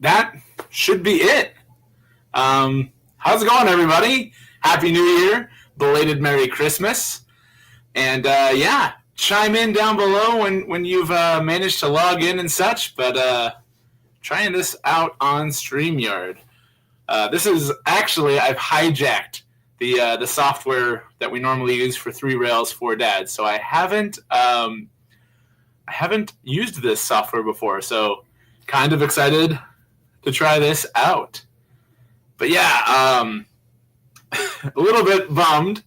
that should be it. How's it going, everybody? Happy New Year, belated Merry Christmas, and yeah, chime in down below when you've managed to log in and such. But trying this out on StreamYard. This is actually I've hijacked the software that we normally use for 3 Rails 4 Dads, so I haven't used this software before, so kind of excited to try this out. But yeah, a little bit bummed.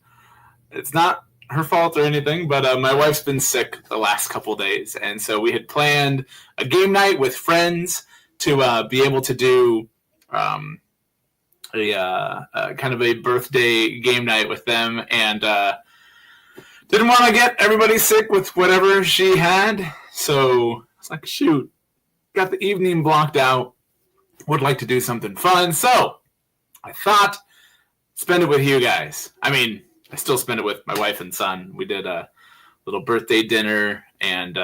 It's not her fault or anything, but my wife's been sick the last couple days, and so we had planned a game night with friends to be able to do a kind of a birthday game night with them, and didn't want to get everybody sick with whatever she had, so it's like, shoot, got the evening blocked out, would like to do something fun, so I thought, spend it with you guys. I mean, I still spend it with my wife and son. We did a little birthday dinner and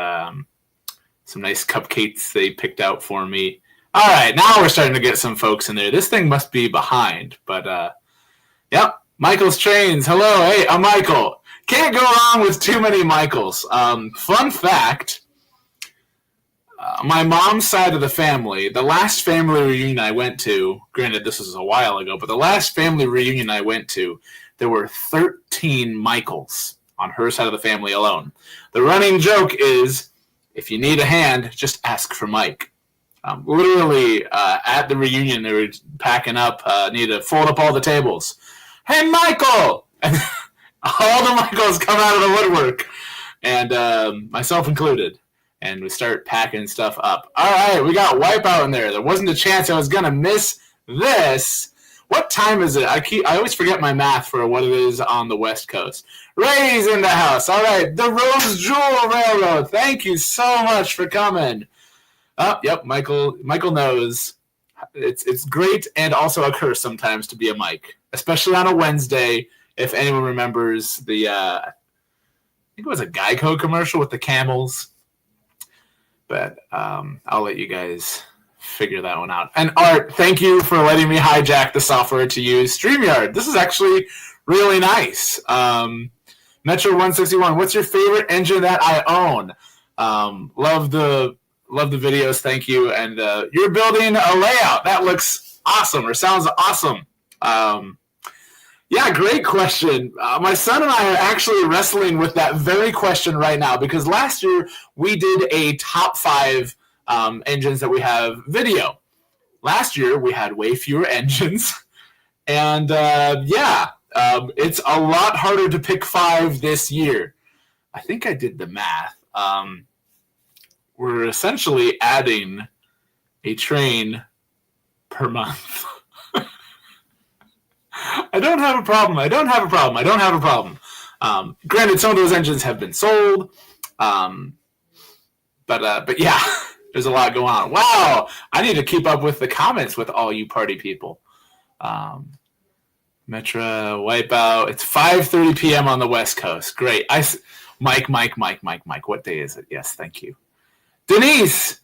some nice cupcakes they picked out for me. All right, now we're starting to get some folks in there. This thing must be behind, but yep, Michael's Trains. Hello, hey, I'm Michael. Can't go wrong with too many Michaels. Fun fact, my mom's side of the family, the last family reunion I went to, granted this was a while ago, but the last family reunion I went to, there were 13 Michaels on her side of the family alone. The running joke is, if you need a hand, just ask for Mike. Literally, at the reunion, they were packing up, need to fold up all the tables. Hey, Michael! And all the Michaels come out of the woodwork, and myself included. And we start packing stuff up. All right, we got Wipeout in there. There wasn't a chance I was going to miss this. What time is it? I always forget my math for what it is on the West Coast. Ray's in the house. All right, the Rose Jewel Railroad. Thank you so much for coming. Oh, yep, Michael knows. It's great and also a curse sometimes to be a Mike, especially on a Wednesday. If anyone remembers the, I think it was a Geico commercial with the camels. But I'll let you guys figure that one out. And Art, thank you for letting me hijack the software to use StreamYard. This is actually really nice. Metro 161, what's your favorite engine that I own? Love the videos, thank you. And you're building a layout. That looks awesome, or sounds awesome. Yeah, great question. My son and I are actually wrestling with that very question right now because last year we did a top 5 engines that we have video. Last year we had way fewer engines, and it's a lot harder to pick 5 this year. I think I did the math. We're essentially adding a train per month. I don't have a problem. Granted, some of those engines have been sold, but yeah, there's a lot going on. Wow, I need to keep up with the comments with all you party people. Metra, Wipeout. It's 5:30 p.m. on the West Coast. Great. Mike. What day is it? Yes, thank you. Denise,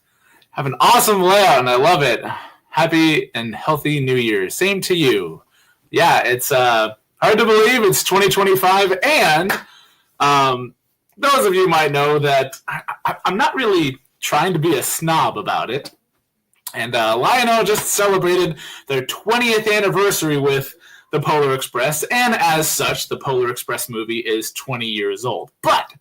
have an awesome layout, and I love it. Happy and healthy New Year. Same to you. Yeah, it's hard to believe it's 2025, and those of you might know that I'm not really trying to be a snob about it. And Lionel just celebrated their 20th anniversary with the Polar Express, and as such, the Polar Express movie is 20 years old. But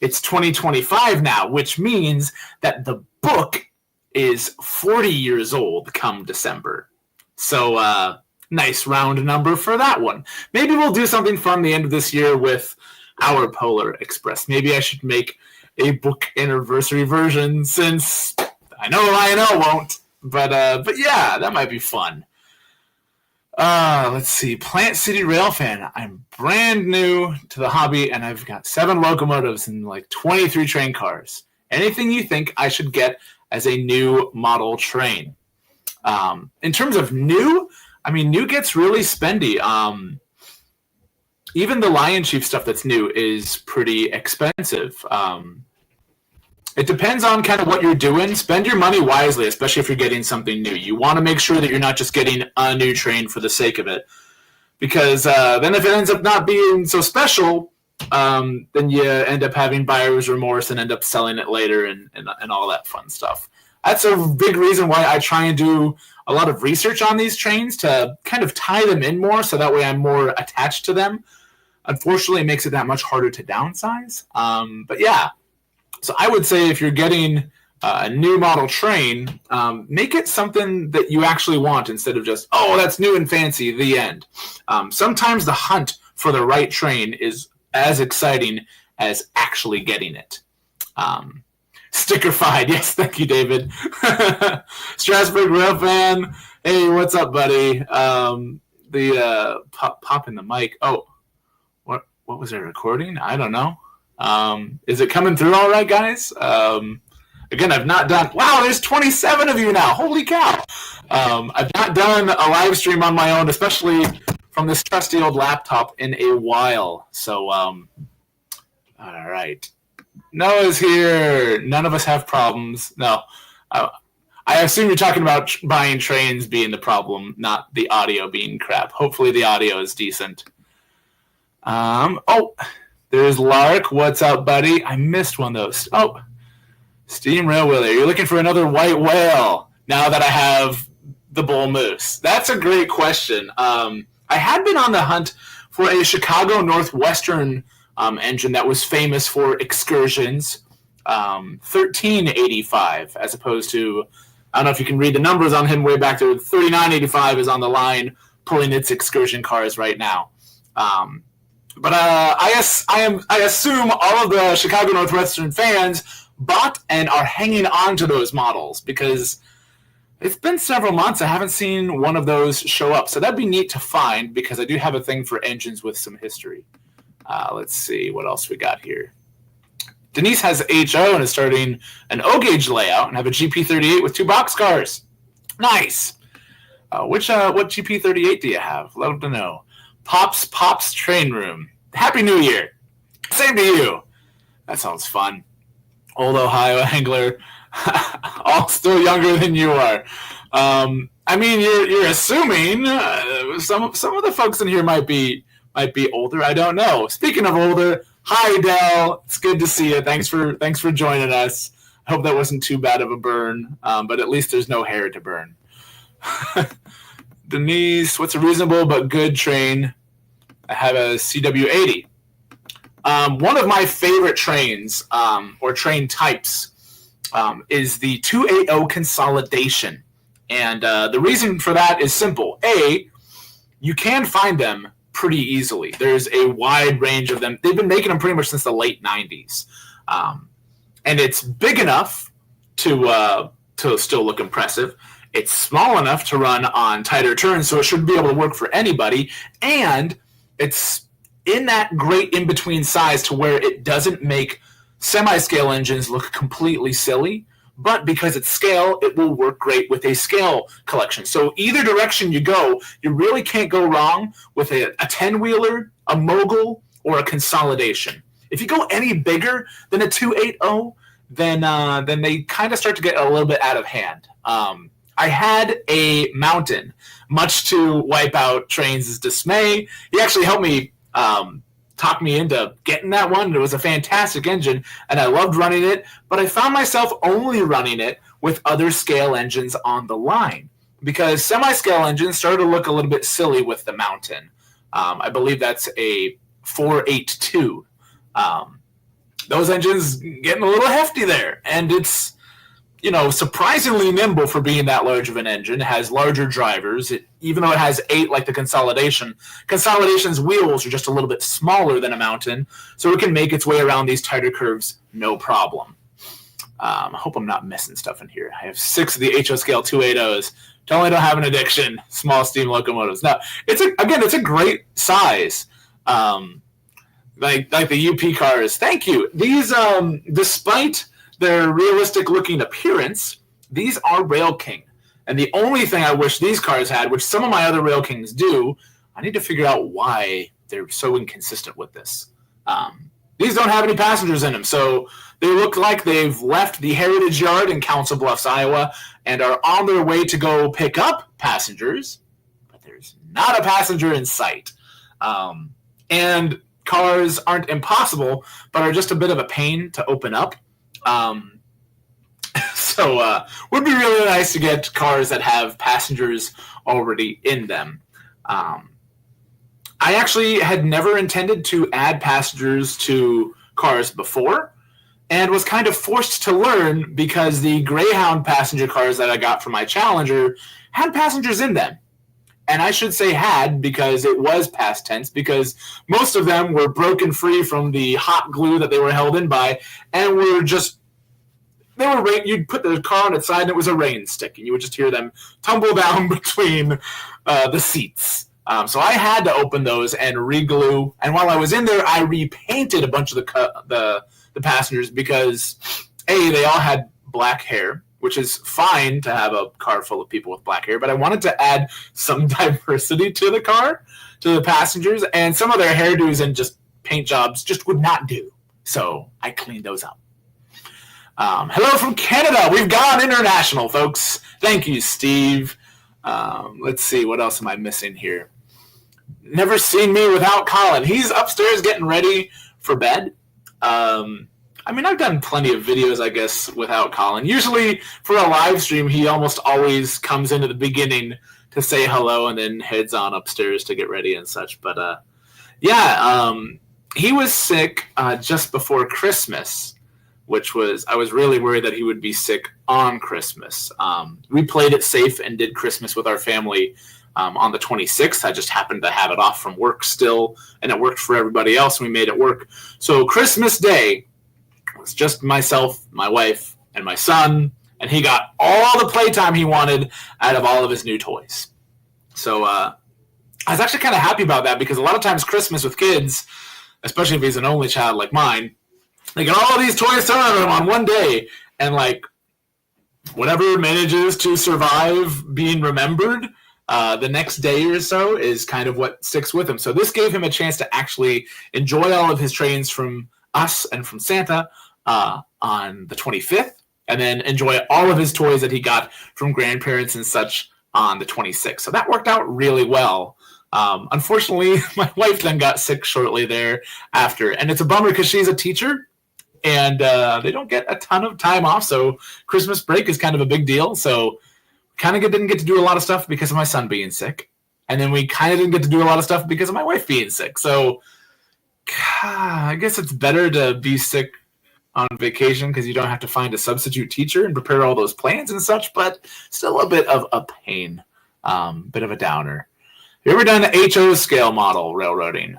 it's 2025 now, which means that the book is 40 years old come December. So, nice round number for that one. Maybe we'll do something fun the end of this year with our Polar Express. Maybe I should make a book anniversary version since I know Lionel won't. But yeah, that might be fun. Let's see. Plant City Railfan. I'm brand new to the hobby, and I've got 7 locomotives and like 23 train cars. Anything you think I should get as a new model train? In terms of new, I mean, new gets really spendy. Even the Lion Chief stuff that's new is pretty expensive. It depends on kind of what you're doing. Spend your money wisely, especially if you're getting something new. You want to make sure that you're not just getting a new train for the sake of it. Because then if it ends up not being so special, then you end up having buyer's remorse and end up selling it later and all that fun stuff. That's a big reason why I try and do a lot of research on these trains to kind of tie them in more so that way I'm more attached to them. Unfortunately, it makes it that much harder to downsize. But yeah, so I would say if you're getting a new model train, make it something that you actually want instead of just, oh, that's new and fancy, the end. Sometimes the hunt for the right train is as exciting as actually getting it. Stickerfied, yes, thank you, David. Strasbourg Rail Fan, hey, what's up, buddy? The pop in the mic. Oh, what was I recording? I don't know. Is it coming through all right, guys? Again, I've not done... Wow, there's 27 of you now. Holy cow. I've not done a live stream on my own, especially from this trusty old laptop, in a while. So, all right. Noah's here. None of us have problems. No. I assume you're talking about buying trains being the problem, not the audio being crap. Hopefully the audio is decent. Oh, there's Lark. What's up, buddy? I missed one of those. Oh, Steam Rail Wheeler. You're looking for another white whale now that I have the bull moose. That's a great question. I had been on the hunt for a Chicago Northwestern engine that was famous for excursions, 1385, as opposed to, I don't know if you can read the numbers on him way back there. 3985 is on the line pulling its excursion cars right now. But I assume all of the Chicago Northwestern fans bought and are hanging on to those models because it's been several months. I haven't seen one of those show up. So that'd be neat to find because I do have a thing for engines with some history. Let's see what else we got here. Denise has HO and is starting an O-gauge layout and have a GP38 with 2 boxcars. Nice. What GP38 do you have? Love to know. Pop's Train Room. Happy New Year. Same to you. That sounds fun. Old Ohio Angler. All still younger than you are. I mean, you're assuming some of the folks in here might be older. I don't know. Speaking of older, hi Del. It's good to see you. Thanks for joining us. I hope that wasn't too bad of a burn, but at least there's no hair to burn. Denise, what's a reasonable but good train? I have a CW80. One of my favorite trains, or train types, is the 280 consolidation. And the reason for that is simple. A, you can find them pretty easily. There's a wide range of them. They've been making them pretty much since the late 90s. And it's big enough to still look impressive. It's small enough to run on tighter turns, so it should be able to work for anybody. And it's in that great in-between size to where it doesn't make semi-scale engines look completely silly, but because it's scale, it will work great with a scale collection. So either direction you go, you really can't go wrong with a 10-wheeler, a mogul, or a consolidation. If you go any bigger than a 280, then they kind of start to get a little bit out of hand. I had a Mountain, much to Wipeout Trains' dismay. He actually helped me talk me into getting that one. It was a fantastic engine, and I loved running it, but I found myself only running it with other scale engines on the line because semi-scale engines started to look a little bit silly with the Mountain. I believe that's a 482. Those engines getting a little hefty there, and it's surprisingly nimble for being that large of an engine. It has larger drivers. Even though it has 8 like the Consolidation's wheels are just a little bit smaller than a Mountain, so it can make its way around these tighter curves no problem. I hope I'm not missing stuff in here. I have 6 of the HO scale 280s. Totally don't have an addiction. Small steam locomotives. Now, it's a great size. Like the UP cars. Thank you. These, despite their realistic-looking appearance, these are Rail King. And the only thing I wish these cars had, which some of my other Rail Kings do, I need to figure out why they're so inconsistent with this. these don't have any passengers in them. So they look like they've left the Heritage Yard in Council Bluffs, Iowa, and are on their way to go pick up passengers, but there's not a passenger in sight. And cars aren't impossible, but are just a bit of a pain to open up. So would be really nice to get cars that have passengers already in them. I actually had never intended to add passengers to cars before, and was kind of forced to learn because the Greyhound passenger cars that I got for my Challenger had passengers in them. And I should say had, because it was past tense, because most of them were broken free from the hot glue that they were held in by, and were just, you'd put the car on its side and it was a rain stick, and you would just hear them tumble down between the seats. So I had to open those and re-glue, and while I was in there, I repainted a bunch of the passengers because, A, they all had black hair, which is fine to have a car full of people with black hair, but I wanted to add some diversity to the car, to the passengers, and some of their hairdos and just paint jobs just would not do. So I cleaned those up. Hello from Canada. We've gone international, folks. Thank you, Steve. Let's see, what else am I missing here? Never seen me without Colin. He's upstairs getting ready for bed. I mean, I've done plenty of videos, I guess, without Colin. Usually for a live stream, he almost always comes into the beginning to say hello and then heads on upstairs to get ready and such. But he was sick just before Christmas, which was, I was really worried that he would be sick on Christmas. We played it safe and did Christmas with our family on the 26th. I just happened to have it off from work still, and it worked for everybody else, and we made it work. So Christmas Day was just myself, my wife, and my son, and he got all the playtime he wanted out of all of his new toys. So I was actually kind of happy about that, because a lot of times Christmas with kids, especially if he's an only child like mine, they get all of these toys thrown at him on one day, and like whatever manages to survive being remembered the next day or so is kind of what sticks with him. So this gave him a chance to actually enjoy all of his trains from us and from Santa on the 25th, and then enjoy all of his toys that he got from grandparents and such on the 26th. So that worked out really well. Unfortunately, my wife then got sick shortly thereafter, and it's a bummer because she's a teacher, and they don't get a ton of time off, so Christmas break is kind of a big deal. So kind of didn't get to do a lot of stuff because of my son being sick, and then we kind of didn't get to do a lot of stuff because of my wife being sick. So I guess it's better to be sick on vacation because you don't have to find a substitute teacher and prepare all those plans and such, but still a bit of a pain, bit of a downer. Have you ever done the HO scale model railroading?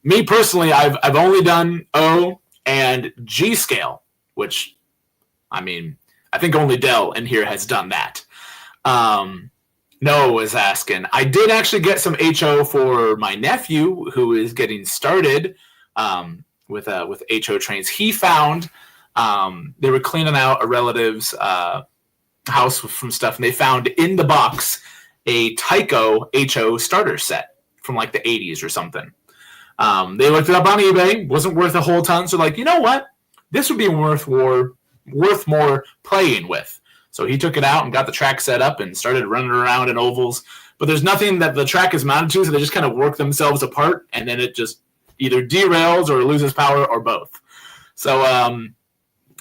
Me personally, I've only done O and G scale, which, I mean, I think only Dell in here has done that. Noah was asking. I did actually get some HO for my nephew who is getting started with HO trains. He found they were cleaning out a relative's house from stuff, and they found in the box a Tyco HO starter set from like the 80s or something. They looked it up on eBay, wasn't worth a whole ton, so like, you know what? This would be worth more playing with. So he took it out and got the track set up and started running around in ovals. But there's nothing that the track is mounted to, so they just kind of work themselves apart, and then it just either derails or loses power or both. So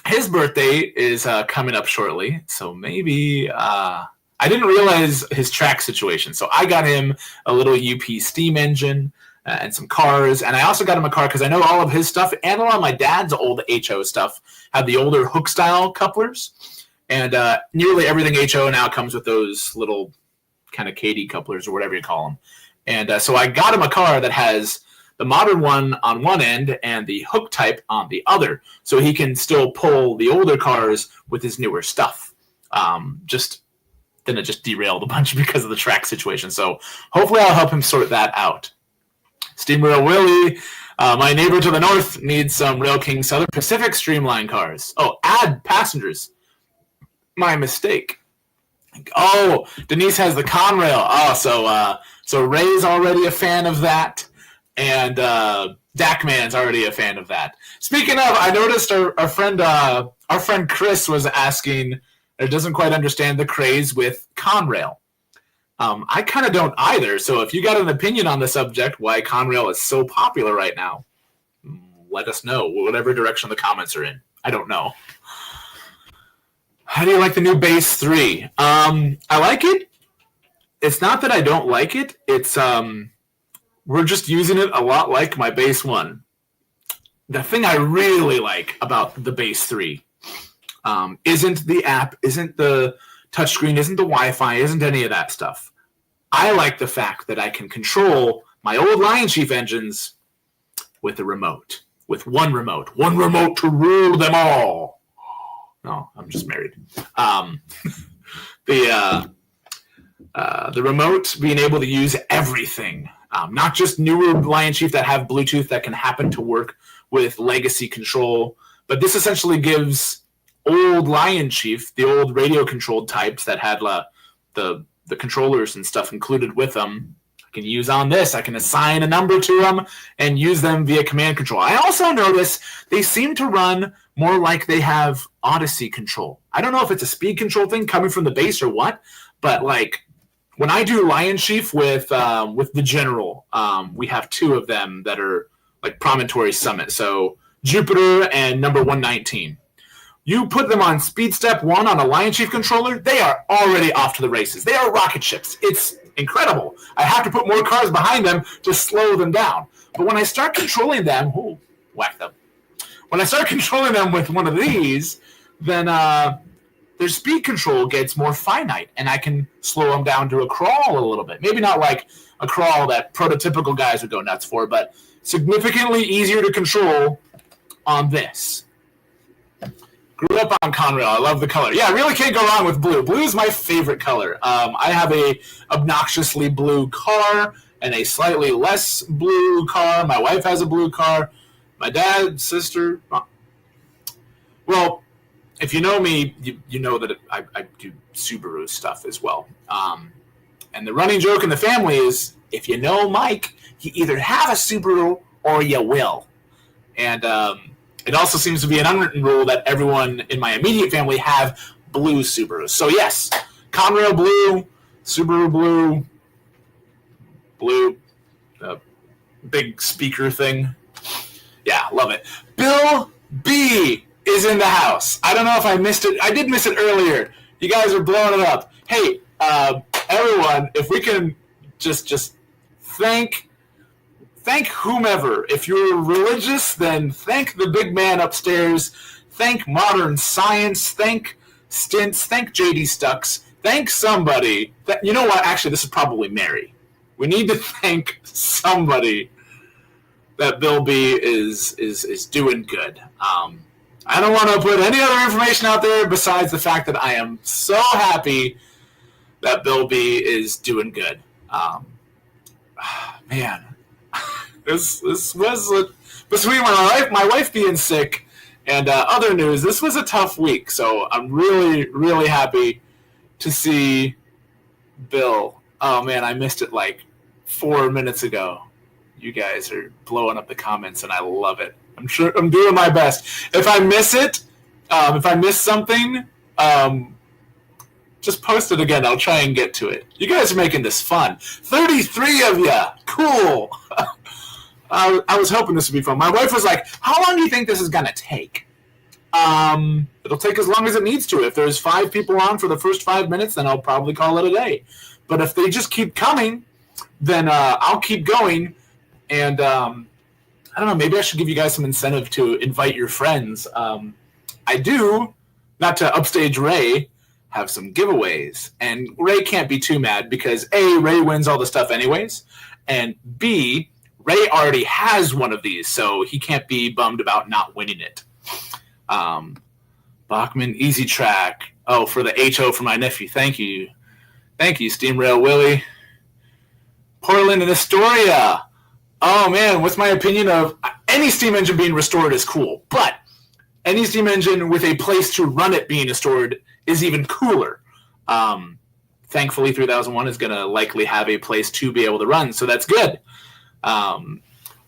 his birthday is coming up shortly, so maybe I didn't realize his track situation. So I got him a little UP steam engine and some cars, and I also got him a car because I know all of his stuff and a lot of my dad's old HO stuff had the older hook-style couplers. And nearly everything HO now comes with those little kind of KD couplers or whatever you call them. And so I got him a car that has the modern one on one end and the hook type on the other, so he can still pull the older cars with his newer stuff. Then it just derailed a bunch because of the track situation. So hopefully I'll help him sort that out. Steam Rail Willie, my neighbor to the north, needs some Rail King Southern Pacific Streamline cars. Oh, add passengers. My mistake. Oh, Denise has the Conrail. Oh, so Ray's already a fan of that, and Dakman's already a fan of that. Speaking of, I noticed our friend Chris was asking, or doesn't quite understand the craze with Conrail. I kind of don't either. So if you got an opinion on the subject, why Conrail is so popular right now, let us know. Whatever direction the comments are in. I don't know. How do you like the new Base 3? I like it. It's not that I don't like it. It's we're just using it a lot like my Base 1. The thing I really like about the Base 3 isn't the app, isn't the touchscreen, isn't the Wi-Fi, isn't any of that stuff. I like the fact that I can control my old Lion Chief engines with a remote. With one remote. One remote to rule them all. No, I'm just married. The remote being able to use everything. Not just newer Lion Chief that have Bluetooth that can happen to work with legacy control, but this essentially gives old Lion Chief, the old radio-controlled types that had the controllers and stuff included with them, I can use on this. I can assign a number to them and use them via command control. I also notice they seem to run more like they have Odyssey control. I don't know if it's a speed control thing coming from the base or what, but like when I do Lion Chief with the General, we have two of them that are like Promontory Summit. So Jupiter and number 119. You put them on speed step 1 on a Lion Chief controller, they are already off to the races. They are rocket ships. It's incredible. I have to put more cars behind them to slow them down. But when I start controlling them, whack them. When I start controlling them with one of these, then their speed control gets more finite, and I can slow them down to a crawl a little bit. Maybe not like a crawl that prototypical guys would go nuts for, but significantly easier to control on this. Grew up on Conrail. I love the color. Yeah, I really can't go wrong with blue. Blue is my favorite color. I have a obnoxiously blue car and a slightly less blue car. My wife has a blue car. My dad, sister. Well, if you know me, you know that I do Subaru stuff as well. And the running joke in the family is, if you know Mike, you either have a Subaru or you will. And it also seems to be an unwritten rule that everyone in my immediate family have blue Subarus. So yes, Conrail blue, Subaru blue, big speaker thing. Yeah, love it. Bill B is in the house. I don't know if I missed it. I did miss it earlier. You guys are blowing it up. Hey, everyone, if we can just thank whomever. If you're religious, then thank the big man upstairs. Thank modern science. Thank Stints. Thank JD Stucks. Thank somebody. You know what? Actually, this is probably Mary. We need to thank somebody that Bill B is doing good. I don't want to put any other information out there besides the fact that I am so happy that Bill B is doing good. Man. This was between my wife being sick and other news. This was a tough week, so I'm really, really happy to see Bill. Oh man, I missed it like 4 minutes ago. You guys are blowing up the comments, and I love it. I'm sure I'm doing my best. If I miss it, if I miss something, just post it again. I'll try and get to it. You guys are making this fun. 33 of you. Cool. I was hoping this would be fun. My wife was like, how long do you think this is going to take? It'll take as long as it needs to. If there's 5 people on for the first 5 minutes, then I'll probably call it a day. But if they just keep coming, then I'll keep going. And I don't know, maybe I should give you guys some incentive to invite your friends. I do, not to upstage Ray, have some giveaways. And Ray can't be too mad because A, Ray wins all the stuff anyways, and B, Ray already has one of these, so he can't be bummed about not winning it. Bachman, Easy Track. Oh, for the HO for my nephew. Thank you. Thank you, Steam Rail Willie. Portland and Astoria. Oh, man, what's my opinion of any steam engine being restored is cool, but any steam engine with a place to run it being restored is even cooler. Thankfully, 3001 is going to likely have a place to be able to run, so that's good.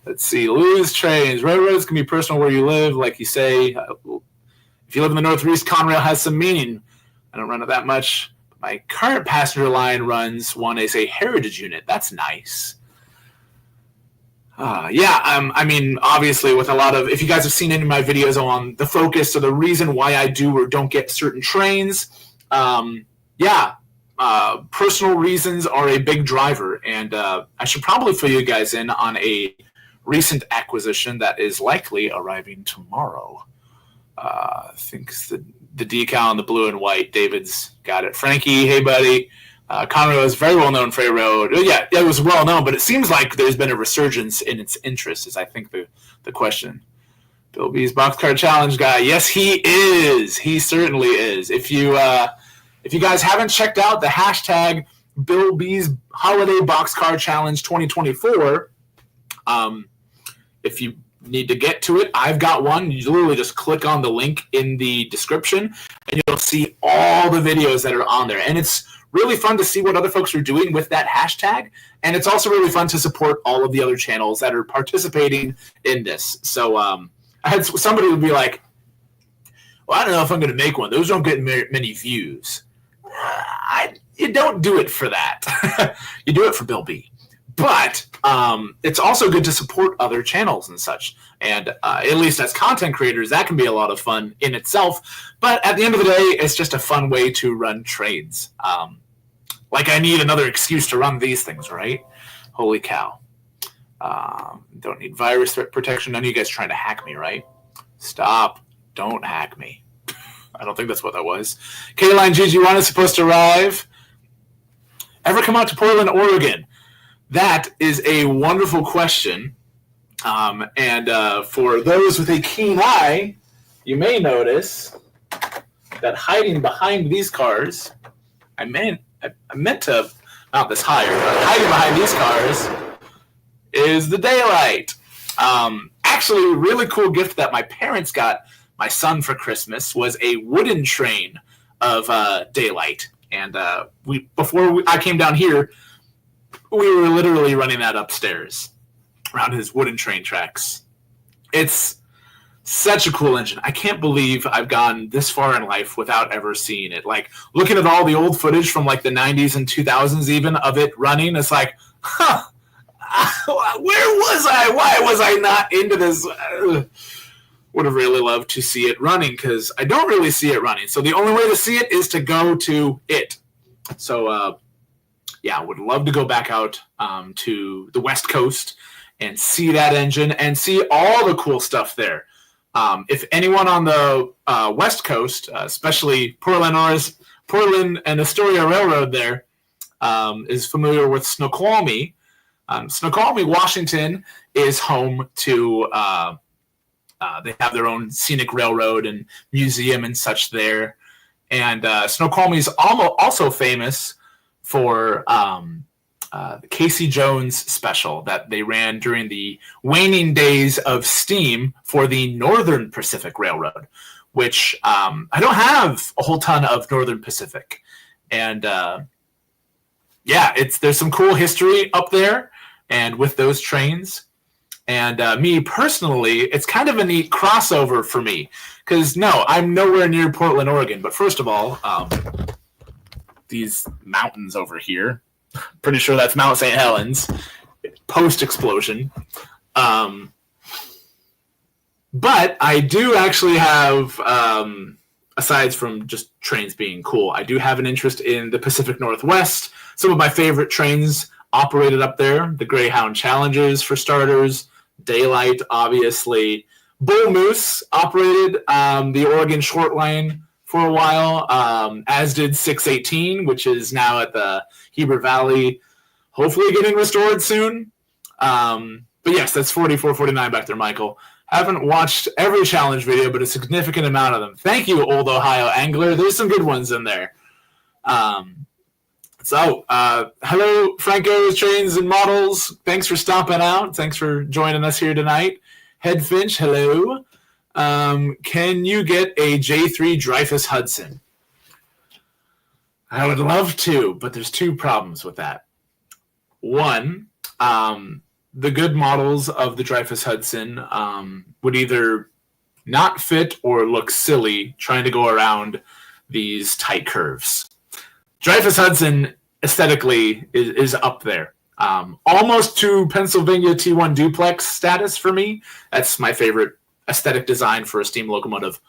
Let's see. Lose trains. Railroads can be personal where you live, like you say. If you live in the Northeast, Conrail has some meaning. I don't run it that much. My current passenger line runs one as a heritage unit. That's nice. I mean, obviously, with a lot of, if you guys have seen any of my videos on the focus or the reason why I do or don't get certain trains, personal reasons are a big driver. And I should probably fill you guys in on a recent acquisition that is likely arriving tomorrow. I think it's the decal on the blue and white. David's got it. Frankie, hey, buddy. Conroe is very well known for railroad. Yeah, it was well known, but it seems like there's been a resurgence in its interest, is I think the question. Bill B's Boxcar Challenge guy. Yes, he is. He certainly is. If you guys haven't checked out the hashtag Bill B's Holiday Boxcar Challenge 2024, if you need to get to it, I've got one. You literally just click on the link in the description, and you'll see all the videos that are on there. And it's really fun to see what other folks are doing with that hashtag, and it's also really fun to support all of the other channels that are participating in this. So I had somebody would be like, well, I don't know if I'm going to make one. Those don't get many views. You don't do it for that. You do it for Bill B. But it's also good to support other channels and such. And at least as content creators, that can be a lot of fun in itself. But at the end of the day, it's just a fun way to run trades. Like I need another excuse to run these things, right? Holy cow. Don't need virus threat protection. None of you guys trying to hack me, right? Stop. Don't hack me. I don't think that's what that was. K-Line GG1 is supposed to arrive. Ever come out to Portland, Oregon? That is a wonderful question. And for those with a keen eye, you may notice that hiding behind these cars, I meant to mount this higher, but hiding behind these cars is the daylight. Actually, a really cool gift that my parents got my son for Christmas was a wooden train of daylight. And before I came down here, we were literally running that upstairs around his wooden train tracks. It's such a cool engine. I can't believe I've gone this far in life without ever seeing it. Like, looking at all the old footage from, like, the 90s and 2000s even of it running, it's like, where was I? Why was I not into this? Would have really loved to see it running, because I don't really see it running. So the only way to see it is to go to it. So, would love to go back out to the West Coast and see that engine and see all the cool stuff there. If anyone on the West Coast, especially Portland and Astoria Railroad there, is familiar with Snoqualmie, Snoqualmie, Washington is home to, they have their own scenic railroad and museum and such there. And Snoqualmie is also famous for the Casey Jones special that they ran during the waning days of steam for the Northern Pacific Railroad, which I don't have a whole ton of Northern Pacific. And there's some cool history up there and with those trains. And me personally, it's kind of a neat crossover for me, because no, I'm nowhere near Portland, Oregon. But first of all, these mountains over here, pretty sure that's Mount St. Helens, post-explosion. But I do actually have, aside from just trains being cool, I do have an interest in the Pacific Northwest. Some of my favorite trains operated up there, the Greyhound Challengers for starters, Daylight, obviously. Bull Moose operated the Oregon Short Line for a while, as did 618, which is now at the Heber Valley, hopefully getting restored soon. But yes, that's 4449 back there, Michael. Haven't watched every challenge video, but a significant amount of them. Thank you, Old Ohio Angler. There's some good ones in there. Hello, Franco's Trains and Models. Thanks for stopping out. Thanks for joining us here tonight. Head Finch, hello. Can you get a J3 Dreyfuss Hudson? I would love to, but there's two problems with that. One, the good models of the Dreyfuss Hudson would either not fit or look silly trying to go around these tight curves. Dreyfuss Hudson aesthetically is up there. Almost to Pennsylvania T1 duplex status for me. That's my favorite aesthetic design for a steam locomotive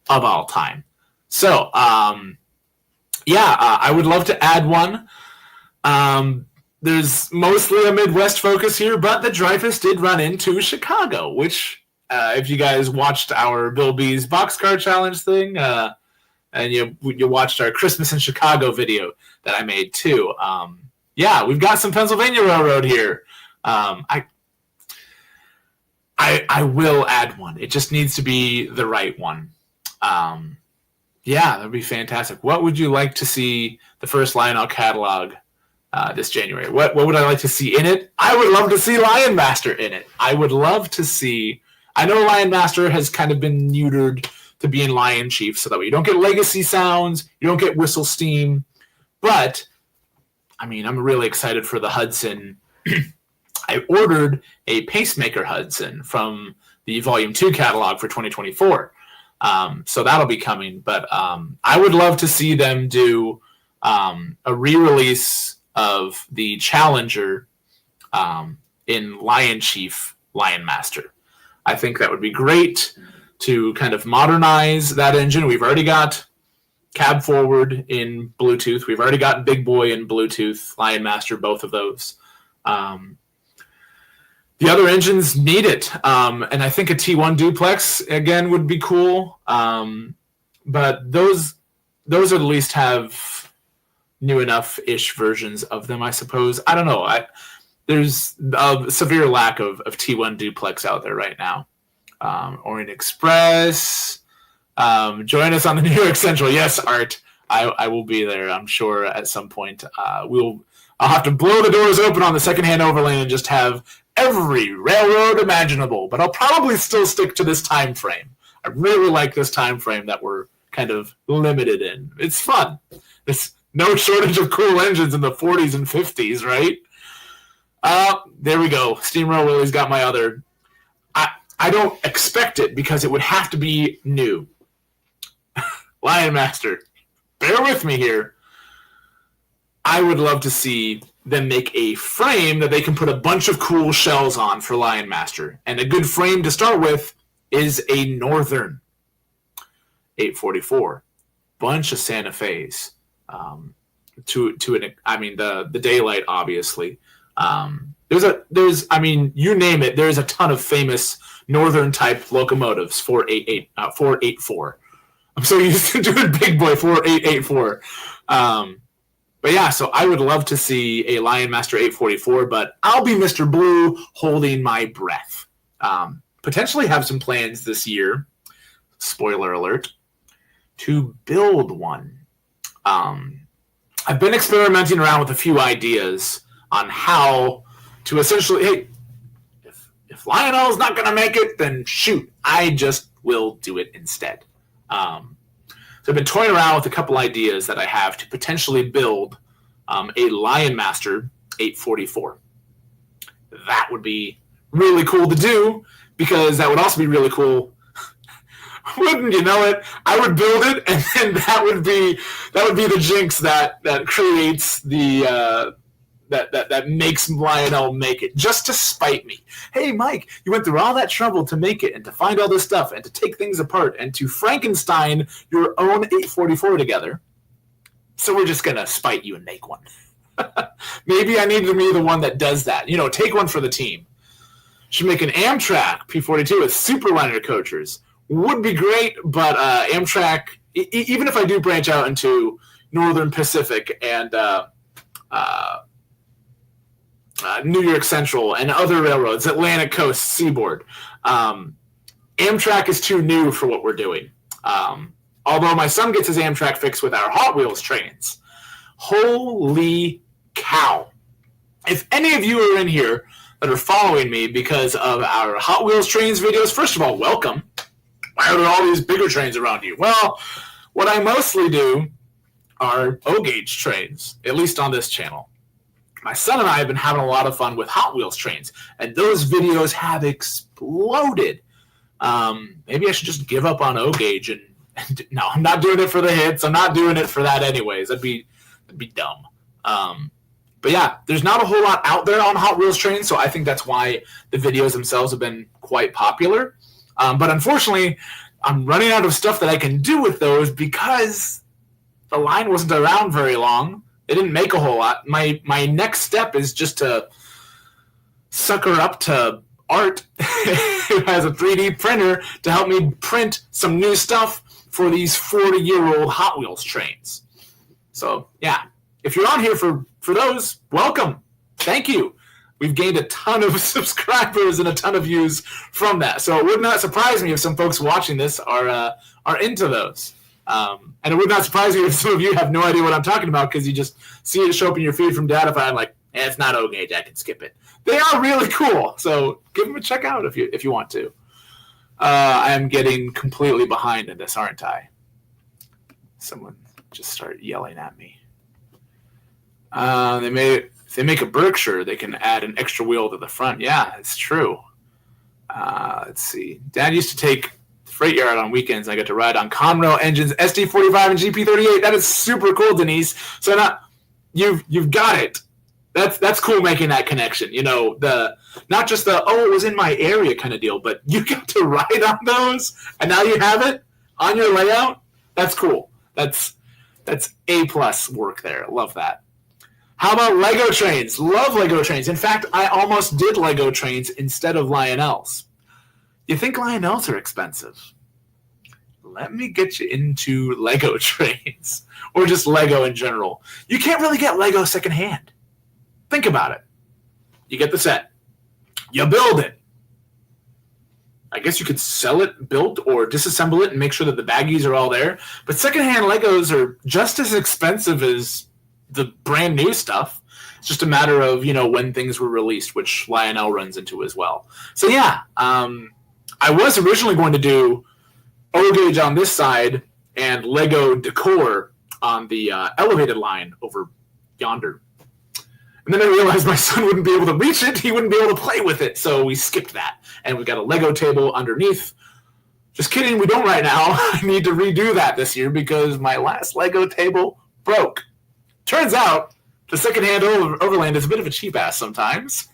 of all time. So, I would love to add one. There's mostly a Midwest focus here, but the Dreyfuss did run into Chicago, which, if you guys watched our Bill B's Boxcar Challenge thing, and you watched our Christmas in Chicago video that I made too. We've got some Pennsylvania Railroad here. I will add one. It just needs to be the right one. That'd be fantastic. What would you like to see the first Lionel catalog this January? What would I like to see in it? I would love to see Lion Master in it. I would love to see. I know Lion Master has kind of been neutered to being Lion Chief, so that way you don't get legacy sounds, you don't get whistle steam. But I mean, I'm really excited for the Hudson. I ordered a pacemaker Hudson from the Volume 2 catalog for 2024. So that'll be coming. But I would love to see them do a re-release of the Challenger in Lion Chief Lion Master. I think that would be great to kind of modernize that engine. We've already got cab forward in Bluetooth. We've already got Big Boy in Bluetooth, Lion Master, both of those. The other engines need it. And I think a T1 duplex, again, would be cool. But those at least have new enough-ish versions of them, I suppose. I don't know. There's a severe lack of T1 duplex out there right now. Orient Express. Join us on the New York Central. Yes, Art. I will be there, I'm sure, at some point. I'll have to blow the doors open on the secondhand overlane and just have every railroad imaginable. But I'll probably still stick to this time frame. I really like this time frame that we're kind of limited in. It's fun. There's no shortage of cool engines in the 40s and 50s, right? There we go. Steamroll Willie's got my other. I don't expect it because it would have to be new. Lion Master, bear with me here. I would love to see them make a frame that they can put a bunch of cool shells on for Lion Master. And a good frame to start with is a Northern 844. Bunch of Santa Fe's. The Daylight, obviously. You name it, there's a ton of famous Northern type locomotives, 484. I'm so used to doing Big Boy 4884. So I would love to see a Lion Master 844, but I'll be Mr. Blue holding my breath. Potentially have some plans this year, spoiler alert, to build one. I've been experimenting around with a few ideas on how to essentially, hey, if Lionel's not going to make it, then shoot, I just will do it instead. So I've been toying around with a couple ideas that I have to potentially build a Lion Master 844. That would be really cool to do because that would also be really cool. Wouldn't you know it? I would build it, and then that would be the jinx that creates the that makes Lionel make it, just to spite me. Hey, Mike, you went through all that trouble to make it and to find all this stuff and to take things apart and to Frankenstein your own 844 together. So we're just going to spite you and make one. Maybe I need to be the one that does that. Take one for the team. Should make an Amtrak P42 with Superliner coachers. Would be great, but Amtrak, even if I do branch out into Northern Pacific and New York Central and other railroads, Atlantic Coast, Seaboard, Amtrak is too new for what we're doing. Although my son gets his Amtrak fix with our Hot Wheels trains. Holy cow. If any of you are in here that are following me because of our Hot Wheels trains videos, first of all, welcome. Why are there all these bigger trains around you? Well, what I mostly do are O-gauge trains, at least on this channel. my son and I have been having a lot of fun with Hot Wheels trains, and those videos have exploded. Maybe I should just give up on O-Gauge and no, I'm not doing it for the hits. I'm not doing it for that anyways. That'd be dumb. But yeah, there's not a whole lot out there on Hot Wheels trains, so I think that's why the videos themselves have been quite popular. But unfortunately, I'm running out of stuff that I can do with those because the line wasn't around very long. It didn't make a whole lot. My next step is just to sucker up to Art, who has a 3D printer, to help me print some new stuff for these 40-year-old Hot Wheels trains. So, yeah, if you're on here for those, welcome. Thank you. We've gained a ton of subscribers and a ton of views from that. So it would not surprise me if some folks watching this are into those. And it would not surprise me if some of you have no idea what I'm talking about because you just see it show up in your feed from Dadified and like, it's not O-Gauge, I can skip it. They are really cool, so give them a check out if you want to. I am getting completely behind in this, aren't I? Someone just started yelling at me. If they make a Berkshire, they can add an extra wheel to the front. Yeah, it's true. Let's see. Dad used to take the freight yard on weekends. I got to ride on Conrail engines, SD45 and GP38. That is super cool, Denise. So now you've got it. That's cool making that connection. You know, not just it was in my area kind of deal, but you got to ride on those, and now you have it on your layout. That's cool. That's A+ work there. Love that. How about Lego trains? Love Lego trains. In fact, I almost did Lego trains instead of Lionels. You think Lionels are expensive? Let me get you into Lego trains, or just Lego in general. You can't really get Lego secondhand. Think about it. You get the set. You build it. I guess you could sell it built or disassemble it and make sure that the baggies are all there. But secondhand Legos are just as expensive as the brand new stuff. It's just a matter of, when things were released, which Lionel runs into as well. So yeah, I was originally going to do O-Gauge on this side and Lego Decor on the elevated line over yonder. And then I realized my son wouldn't be able to reach it. He wouldn't be able to play with it. So we skipped that. And we got a Lego table underneath. Just kidding, we don't right now. I need to redo that this year because my last Lego table broke. Turns out the secondhand Overland is a bit of a cheap ass sometimes.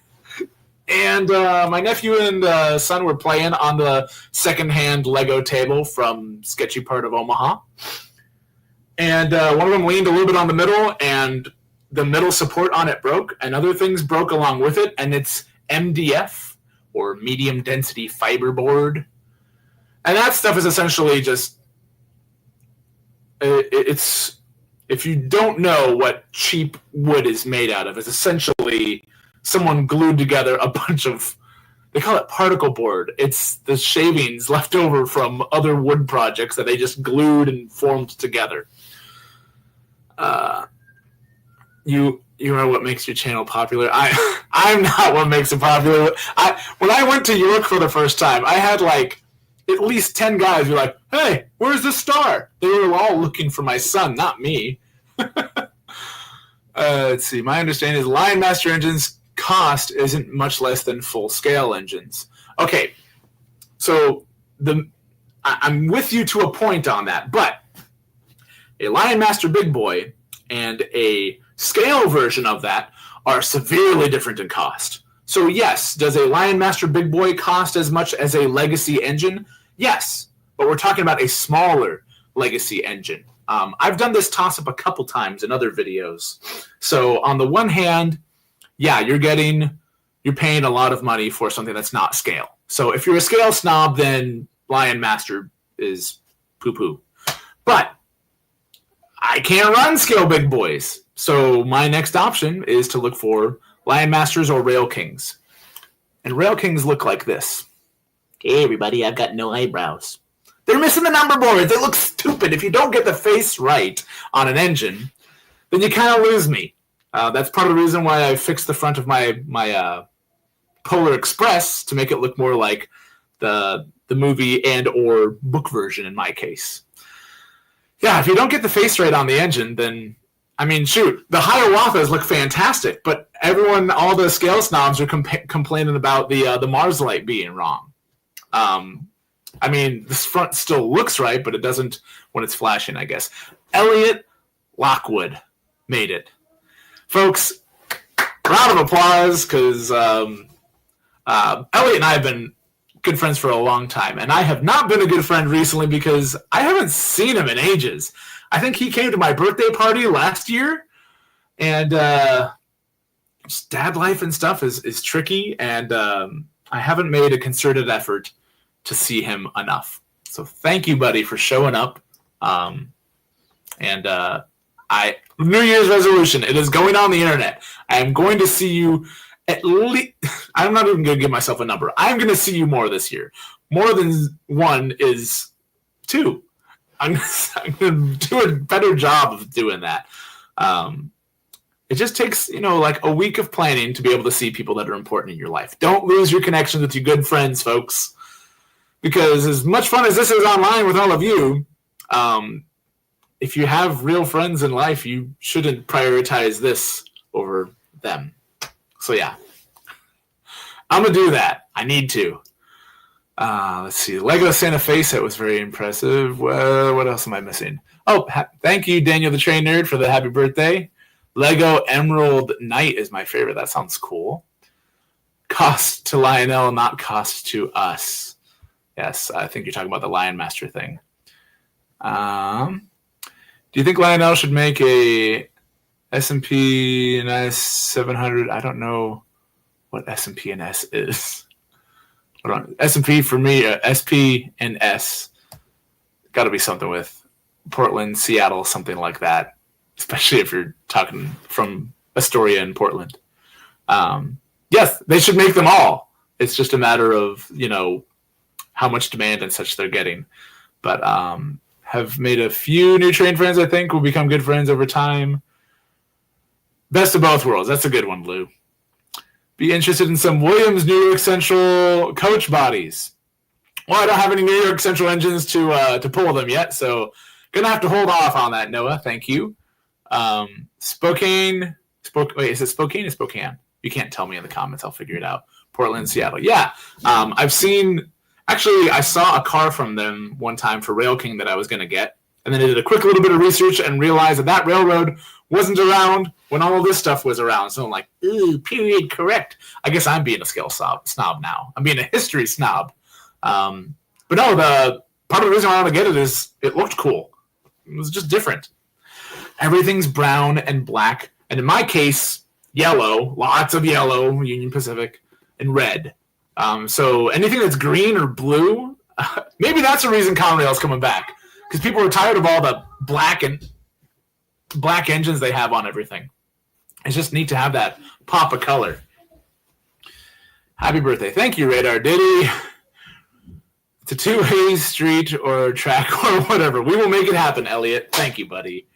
And my nephew and son were playing on the secondhand Lego table from sketchy part of Omaha. And one of them leaned a little bit on the middle, and the middle support on it broke, and other things broke along with it, and it's MDF, or medium density fiberboard. And that stuff is essentially just, it's, if you don't know what cheap wood is made out of, it's essentially someone glued together a bunch of, they call it particle board. It's the shavings left over from other wood projects that they just glued and formed together. You are what makes your channel popular. I'm not what makes it popular. When I went to York for the first time, I had like at least 10 guys who were like, "Hey, where's the star?" They were all looking for my son, not me. Let's see. My understanding is Lion Master engines cost isn't much less than full scale engines. Okay, so I'm with you to a point on that, but a Lion Master Big Boy and a scale version of that are severely different in cost. So yes, does a Lion Master Big Boy cost as much as a legacy engine? Yes, but we're talking about a smaller legacy engine. I've done this toss-up a couple times in other videos. So on the one hand, yeah, you're paying a lot of money for something that's not scale. So if you're a scale snob, then Lion Master is poo-poo. But I can't run scale big boys. So my next option is to look for Lion Masters or Rail Kings. And Rail Kings look like this. Hey, everybody, I've got no eyebrows. They're missing the number boards. They look stupid. If you don't get the face right on an engine, then you kind of lose me. That's part of the reason why I fixed the front of my Polar Express to make it look more like the movie and or book version in my case. Yeah, if you don't get the face right on the engine, then I mean, shoot, the Hiawathas look fantastic, but everyone, all the scale snobs are complaining about the Mars light being wrong. I mean, this front still looks right, but it doesn't when it's flashing, I guess. Elliot Lockwood made it. Folks, round of applause, because Elliot and I have been good friends for a long time, and I have not been a good friend recently because I haven't seen him in ages. I think he came to my birthday party last year, and just dad life and stuff is tricky, and I haven't made a concerted effort to see him enough. So thank you, buddy, for showing up. New Year's resolution, it is going on the internet. I am going to see you at least. I'm not even going to give myself a number. I'm going to see you more this year. More than one is two. I'm going to do a better job of doing that. It just takes, like a week of planning to be able to see people that are important in your life. Don't lose your connections with your good friends, folks. Because as much fun as this is online with all of you, if you have real friends in life, you shouldn't prioritize this over them. So yeah, I'm going to do that. I need to. Let's see. Lego Santa Fe set was very impressive. Well, what else am I missing? Oh, thank you, Daniel the Train Nerd, for the happy birthday. Lego Emerald Knight is my favorite. That sounds cool. Cost to Lionel, not cost to us. Yes, I think you're talking about the Lion Master thing. Do you think Lionel should make a S&P and S 700? I don't know what S&P and S is. Hold on. S&P for me, SP and S. Got to be something with Portland, Seattle, something like that. Especially if you're talking from Astoria and Portland. Yes, they should make them all. It's just a matter of, how much demand and such they're getting. But have made a few new train friends, I think, will become good friends over time. Best of both worlds. That's a good one, Lou. Be interested in some Williams New York Central coach bodies. Well, I don't have any New York Central engines to pull them yet, so gonna have to hold off on that, Noah. Thank you. Spokane. Wait, is it Spokane or Spokane? You can't tell me in the comments. I'll figure it out. Portland, Seattle. Yeah. I've seen. Actually, I saw a car from them one time for Rail King that I was going to get. And then I did a quick little bit of research and realized that railroad wasn't around when all of this stuff was around. So I'm like, ooh, period, correct. I guess I'm being a scale snob now. I'm being a history snob. But no, the part of the reason I want to get it is it looked cool. It was just different. Everything's brown and black. And in my case, yellow, lots of yellow, Union Pacific, and red. So anything that's green or blue, maybe that's the reason Conrail's coming back. Because people are tired of all the black engines they have on everything. It's just neat to have that pop of color. Happy birthday. Thank you, Radar Diddy. It's a two-way street or track or whatever. We will make it happen, Elliot. Thank you, buddy.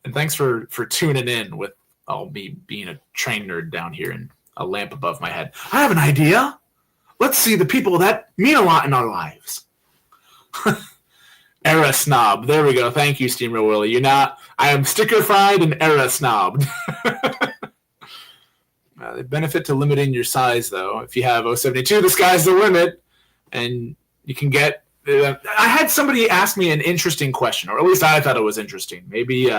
And thanks for tuning in with me being a train nerd down here and a lamp above my head. I have an idea. Let's see the people that mean a lot in our lives. Era snob. There we go. Thank you, Steamer Willie. You're not. I am sticker fried and era snobbed. They benefit to limiting your size, though. If you have 072, the sky's the limit, and you can get. I had somebody ask me an interesting question, or at least I thought it was interesting. Maybe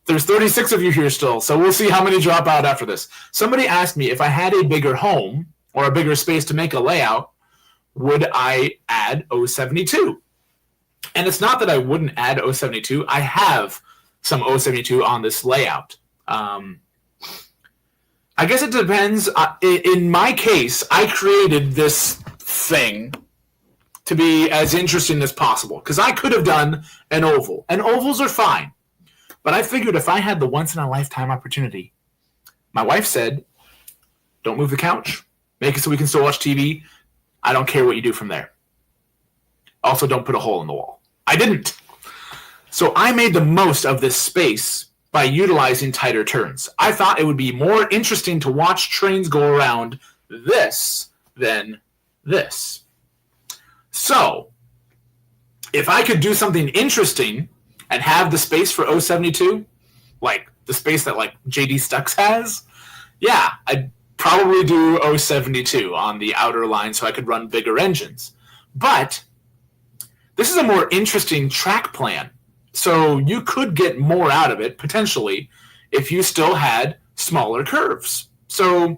there's 36 of you here still, so we'll see how many drop out after this. Somebody asked me if I had a bigger home or a bigger space to make a layout, would I add 072? And it's not that I wouldn't add 072. I have some 072 on this layout. I guess it depends. In my case, I created this thing to be as interesting as possible because I could have done an oval. And ovals are fine. But I figured if I had the once-in-a-lifetime opportunity, my wife said, don't move the couch. Make it so we can still watch TV. I don't care what you do from there. Also, don't put a hole in the wall. I didn't. So I made the most of this space by utilizing tighter turns. I thought it would be more interesting to watch trains go around this than this. So if I could do something interesting and have the space for 072, like the space that like JD Stux has, yeah, I'd probably do 072 on the outer line so I could run bigger engines. But this is a more interesting track plan. So you could get more out of it, potentially, if you still had smaller curves. So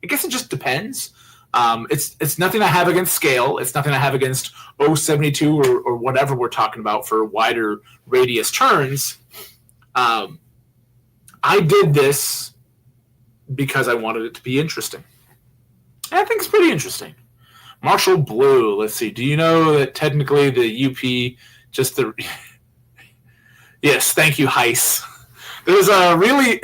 I guess it just depends. It's nothing I have against scale. It's nothing I have against 072 or whatever we're talking about for wider radius turns. I did this because I wanted it to be interesting. And I think it's pretty interesting. Marshall Blue, let's see. Do you know that technically the UP just the... Yes, thank you, Heiss. There's a really...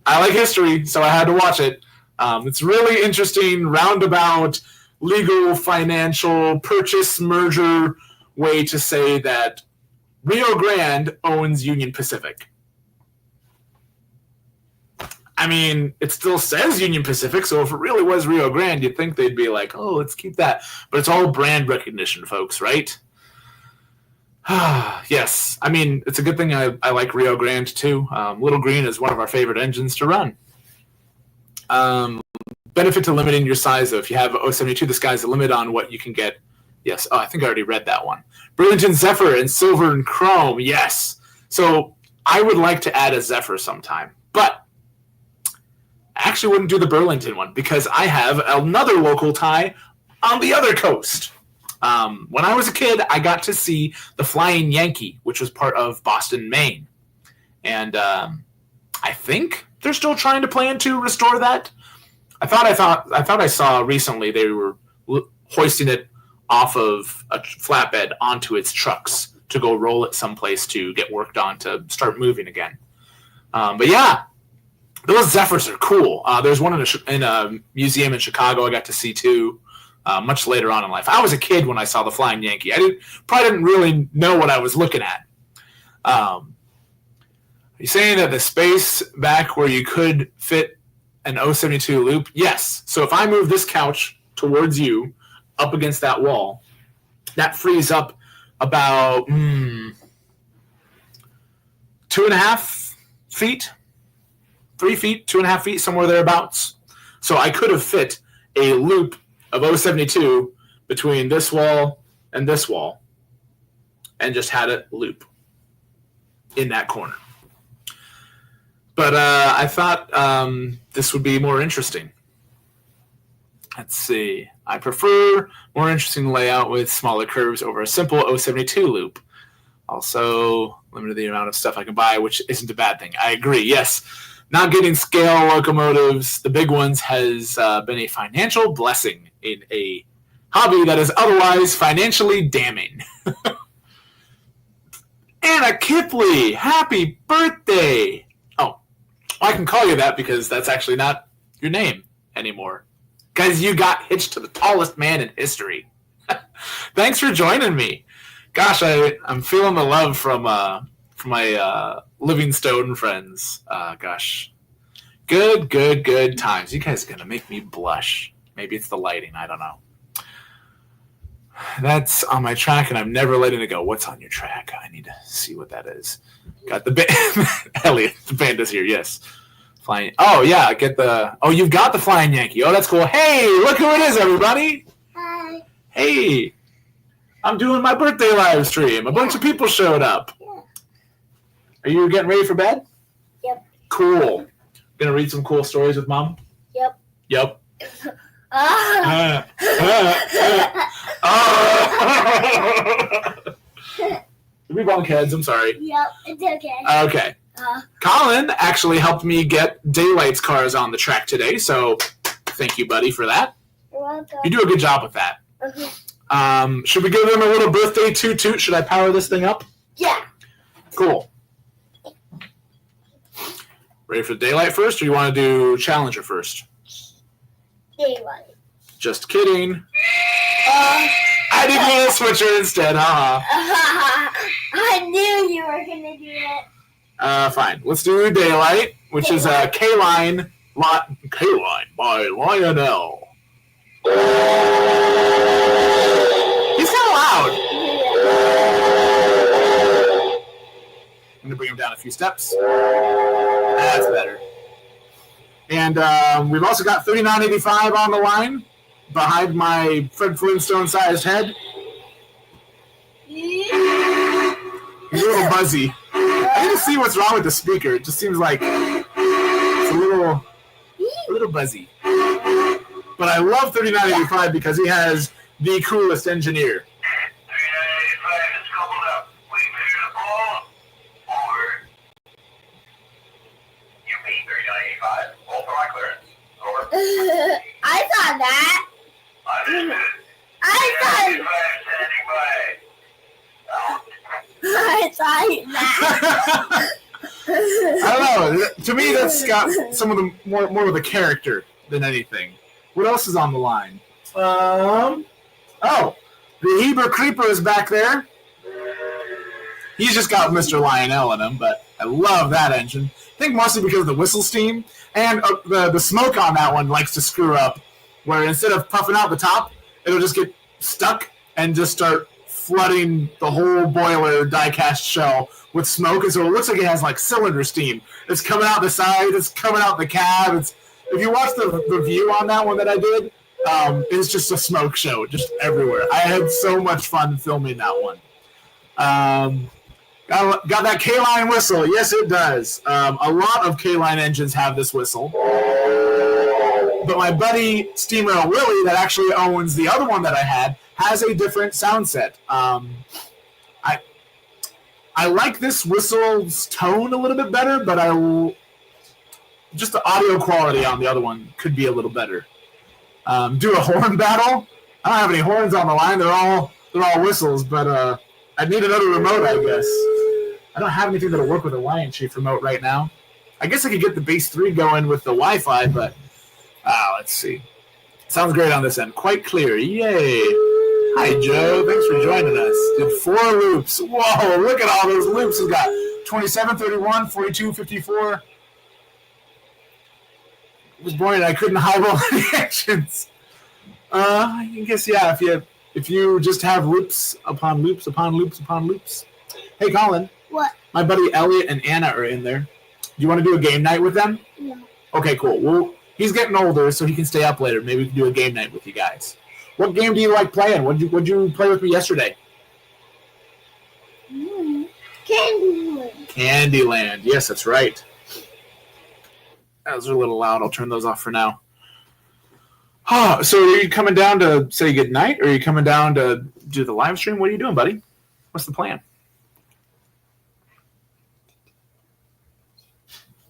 I like history, so I had to watch it. It's really interesting, roundabout, legal, financial, purchase, merger way to say that Rio Grande owns Union Pacific. I mean, it still says Union Pacific, so if it really was Rio Grande, you'd think they'd be like, oh, let's keep that. But it's all brand recognition, folks, right? Yes. I mean, it's a good thing I like Rio Grande, too. Little Green is one of our favorite engines to run. Benefit to limiting your size, though. If you have 072, the sky's the limit on what you can get. Yes. Oh, I think I already read that one. Burlington Zephyr in silver and chrome. Yes. So I would like to add a Zephyr sometime. But I actually wouldn't do the Burlington one because I have another local tie on the other coast. When I was a kid, I got to see the Flying Yankee, which was part of Boston, Maine. And I think they're still trying to plan to restore that. I thought I saw recently they were hoisting it off of a flatbed onto its trucks to go roll it someplace to get worked on to start moving again. But yeah, those Zephyrs are cool. There's one in a museum in Chicago I got to see too, much later on in life. I was a kid when I saw the Flying Yankee. I probably didn't really know what I was looking at. Are you saying that the space back where you could fit an 072 loop? Yes. So if I move this couch towards you, up against that wall, that frees up about 2.5 feet, 3 feet, 2.5 feet, somewhere thereabouts. So I could have fit a loop of 072 between this wall and this wall and just had it loop in that corner. But I thought this would be more interesting. Let's see. I prefer more interesting layout with smaller curves over a simple 072 loop. Also, limited the amount of stuff I can buy, which isn't a bad thing. I agree. Yes, not getting scale locomotives, the big ones, has been a financial blessing in a hobby that is otherwise financially damning. Anna Kipley, happy birthday! Oh, I can call you that because that's actually not your name anymore. Because you got hitched to the tallest man in history. Thanks for joining me. Gosh, I'm feeling the love from my Livingstone friends. Gosh. Good times. You guys are going to make me blush. Maybe it's the lighting. I don't know. That's on my track, and I'm never letting it go. What's on your track? I need to see what that is. Got the band. Elliot, the band is here, yes. Flying. Oh, yeah, you've got the Flying Yankee. Oh, that's cool. Hey, look who it is, everybody. Hi. Hey. I'm doing my birthday live stream. A bunch of people showed up. Yeah. Are you getting ready for bed? Yep. Cool. Gonna read some cool stories with Mom? Yep. Yep. We bunk heads, I'm sorry. Yep, it's okay. Okay. Colin actually helped me get Daylight's cars on the track today, so thank you, buddy, for that. You're welcome. You do a good job with that. Okay. Should we give them a little birthday toot? Should I power this thing up? Yeah. Cool. Ready for Daylight first, or you want to do Challenger first? Daylight. Just kidding. I did a switcher instead, I knew you were going to do it. Fine. Let's do Daylight, which is a K-Line by Lionel. He's kind of loud. going to bring him down a few steps. That's better. And we've also got 3985 on the line behind my Fred Flintstone-sized head. He's a little buzzy. I need to see what's wrong with the speaker. It just seems like it's a little buzzy. But I love 3985 because he has the coolest engineer. 3985 is coupled up. Waiting for you to pull. Over. You beat 3985. Pull for my clearance. Over. I thought that. Understood. I thought 3985 standing by. that. I don't know. To me, that's got some of the more of the character than anything. What else is on the line? The Heber Creeper is back there. He's just got Mr. Lionel in him, but I love that engine. I think mostly because of the whistle steam. And the smoke on that one likes to screw up, where instead of puffing out the top, it'll just get stuck and just start flooding the whole boiler die-cast shell with smoke. And so it looks like it has like cylinder steam. It's coming out the side. It's coming out the cab. If you watch the review on that one that I did, it's just a smoke show just everywhere. I had so much fun filming that one. Got that K-Line whistle. Yes, it does. A lot of K-Line engines have this whistle. But my buddy Steamer Willie, that actually owns the other one that I had, has a different sound set. I like this whistle's tone a little bit better, but just the audio quality on the other one could be a little better. Do a horn battle. I don't have any horns on the line. They're all whistles, but I need another remote, I guess. I don't have anything that'll work with a Lion Chief remote right now. I guess I could get the Base 3 going with the Wi-Fi, but let's see. Sounds great on this end. Quite clear. Yay. Hi, Joe. Thanks for joining us. Did 4 loops. Whoa, look at all those loops. We've got 27, 31, 42, 54. I was born and I couldn't highball any actions. I guess, yeah, if you just have loops upon loops upon loops upon loops. Hey, Colin. What? My buddy Elliot and Anna are in there. Do you want to do a game night with them? No. Okay, cool. Well, he's getting older, so he can stay up later. Maybe we can do a game night with you guys. What game do you like playing? What'd you play with me yesterday? Candyland. Candyland. Yes, that's right. Those are a little loud. I'll turn those off for now. So are you coming down to say goodnight, or are you coming down to do the live stream? What are you doing, buddy? What's the plan?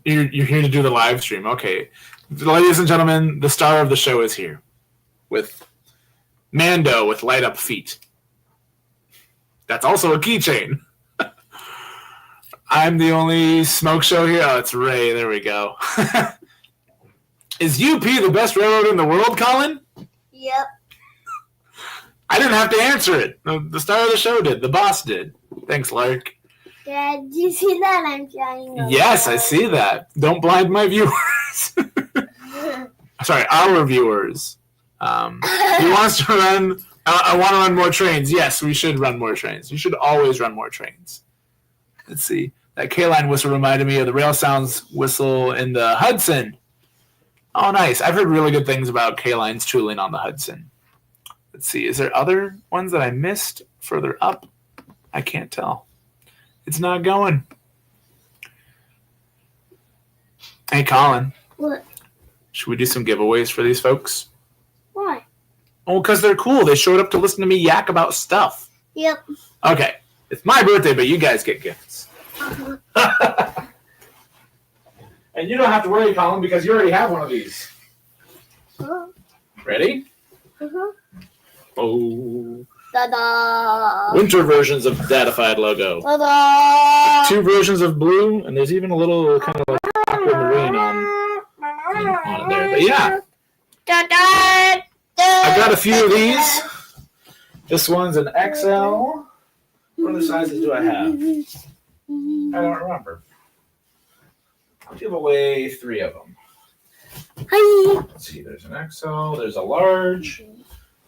You're here to do the live stream. Okay. Ladies and gentlemen, the star of the show is here with Mando with light up feet. That's also a keychain. I'm the only smoke show here. Oh, it's Ray. There we go. Is UP the best railroad in the world, Colin? Yep. I didn't have to answer it. The star of the show did. The boss did. Thanks, Lark. Dad, do you see that? I'm trying to. Yes, I see that. Don't blind my viewers. Sorry, our viewers. He wants to run. I want to run more trains. Yes, we should run more trains. You should always run more trains. Let's see. That K-Line whistle reminded me of the Rail Sounds whistle in the Hudson. Oh, nice. I've heard really good things about K-Line's tooling on the Hudson. Let's see. Is there other ones that I missed further up? I can't tell. It's not going. Hey, Colin. What? Should we do some giveaways for these folks? Why? Oh, because they're cool. They showed up to listen to me yak about stuff. Yep. Okay. It's my birthday, but you guys get gifts. And you don't have to worry, Colin, because you already have one of these. Ready? Oh. Ta-da! Winter versions of Dadified logo. Ta-da! 2 versions of blue, and there's even a little kind of like aquamarine on it there. But yeah. Ta-da! I've got a few of these. This one's an XL. What other sizes do I have? I don't remember. I'll give away 3 of them. Hi. Let's see, there's an XL, there's a large.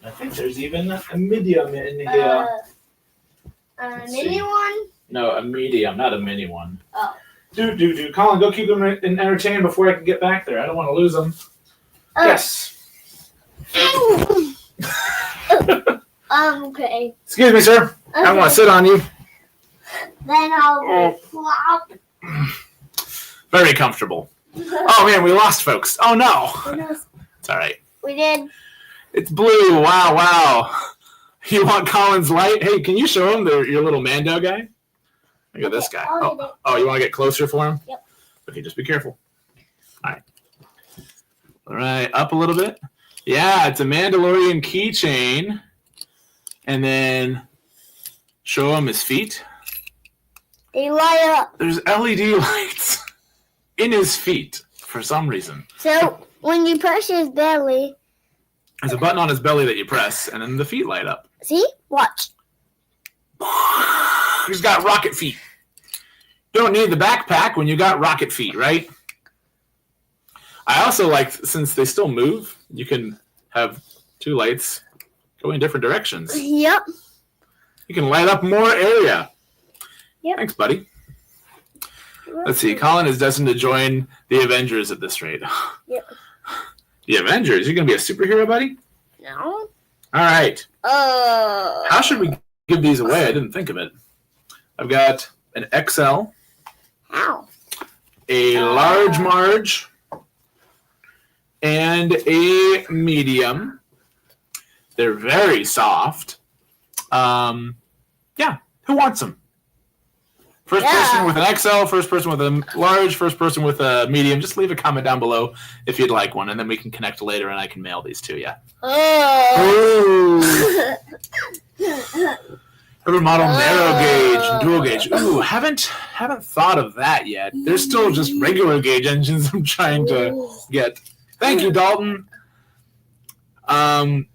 I think there's even a medium in here. Mini one? No, a medium, not a mini one. Oh. Do. Colin, go keep them entertained before I can get back there. I don't want to lose them. Yes. Okay. Excuse me, sir. I don't want to sit on you. Then I'll flop. Very comfortable. Oh, man, we lost folks. Oh, no. It's all right. We did. It's blue. Wow. You want Colin's light? Hey, can you show him your little Mando guy? Look at this guy. Oh, you want to get closer for him? Yep. Okay, just be careful. All right, up a little bit. Yeah, it's a Mandalorian keychain. And then show him his feet. They light up. There's LED lights in his feet for some reason. So when you press his belly. There's a button on his belly that you press, and then the feet light up. See? Watch. He's got rocket feet. Don't need the backpack when you got rocket feet, right? I also like, since they still move, you can have two lights going in different directions. Yep. You can light up more area. Yep. Thanks, buddy. Let's see. Colin is destined to join the Avengers at this rate. Yep. The Avengers? You're going to be a superhero, buddy? No. All right. How should we give these away? I didn't think of it. I've got an XL. How? A large Marge. And a medium. They're very soft. Yeah. Who wants them? First person with an XL, first person with a large, first person with a medium. Just leave a comment down below if you'd like one, and then we can connect later, and I can mail these to you. Oh. Every model narrow gauge and dual gauge. Ooh, haven't thought of that yet. There's still just regular gauge engines I'm trying to get. Thank you, Dalton. I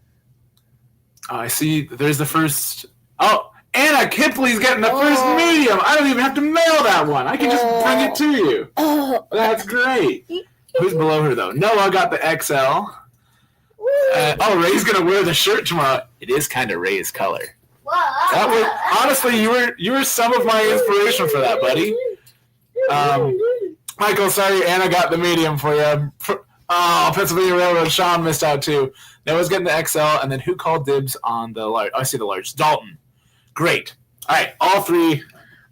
see. There's the first. Oh. Anna Kipley's getting the first medium. I don't even have to mail that one. I can just bring it to you. That's great. Who's below her, though? Noah got the XL. Ray's going to wear the shirt tomorrow. It is kind of Ray's color. That was, honestly, you were some of my inspiration for that, buddy. Michael, sorry, Anna got the medium for you. Oh, Pennsylvania Railroad. Sean missed out, too. Noah's getting the XL, and then who called dibs on the large? Oh, I see the large. Dalton. Great. All right, all three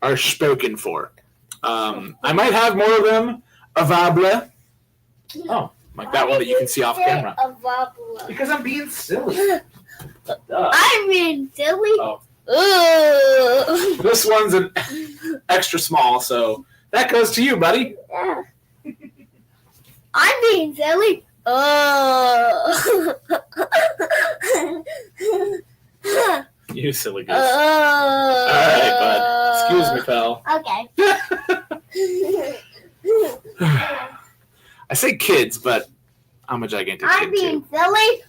are spoken for. I might have more of them available. Oh, like that one that you can see off camera. Because I'm being silly. I'm being silly. Oh. This one's an extra small, so that goes to you, buddy. Yeah. I'm being silly. You silly goose. All right, bud. Excuse me, pal. Okay. I say kids, but I'm a gigantic I'm kid, being too. silly.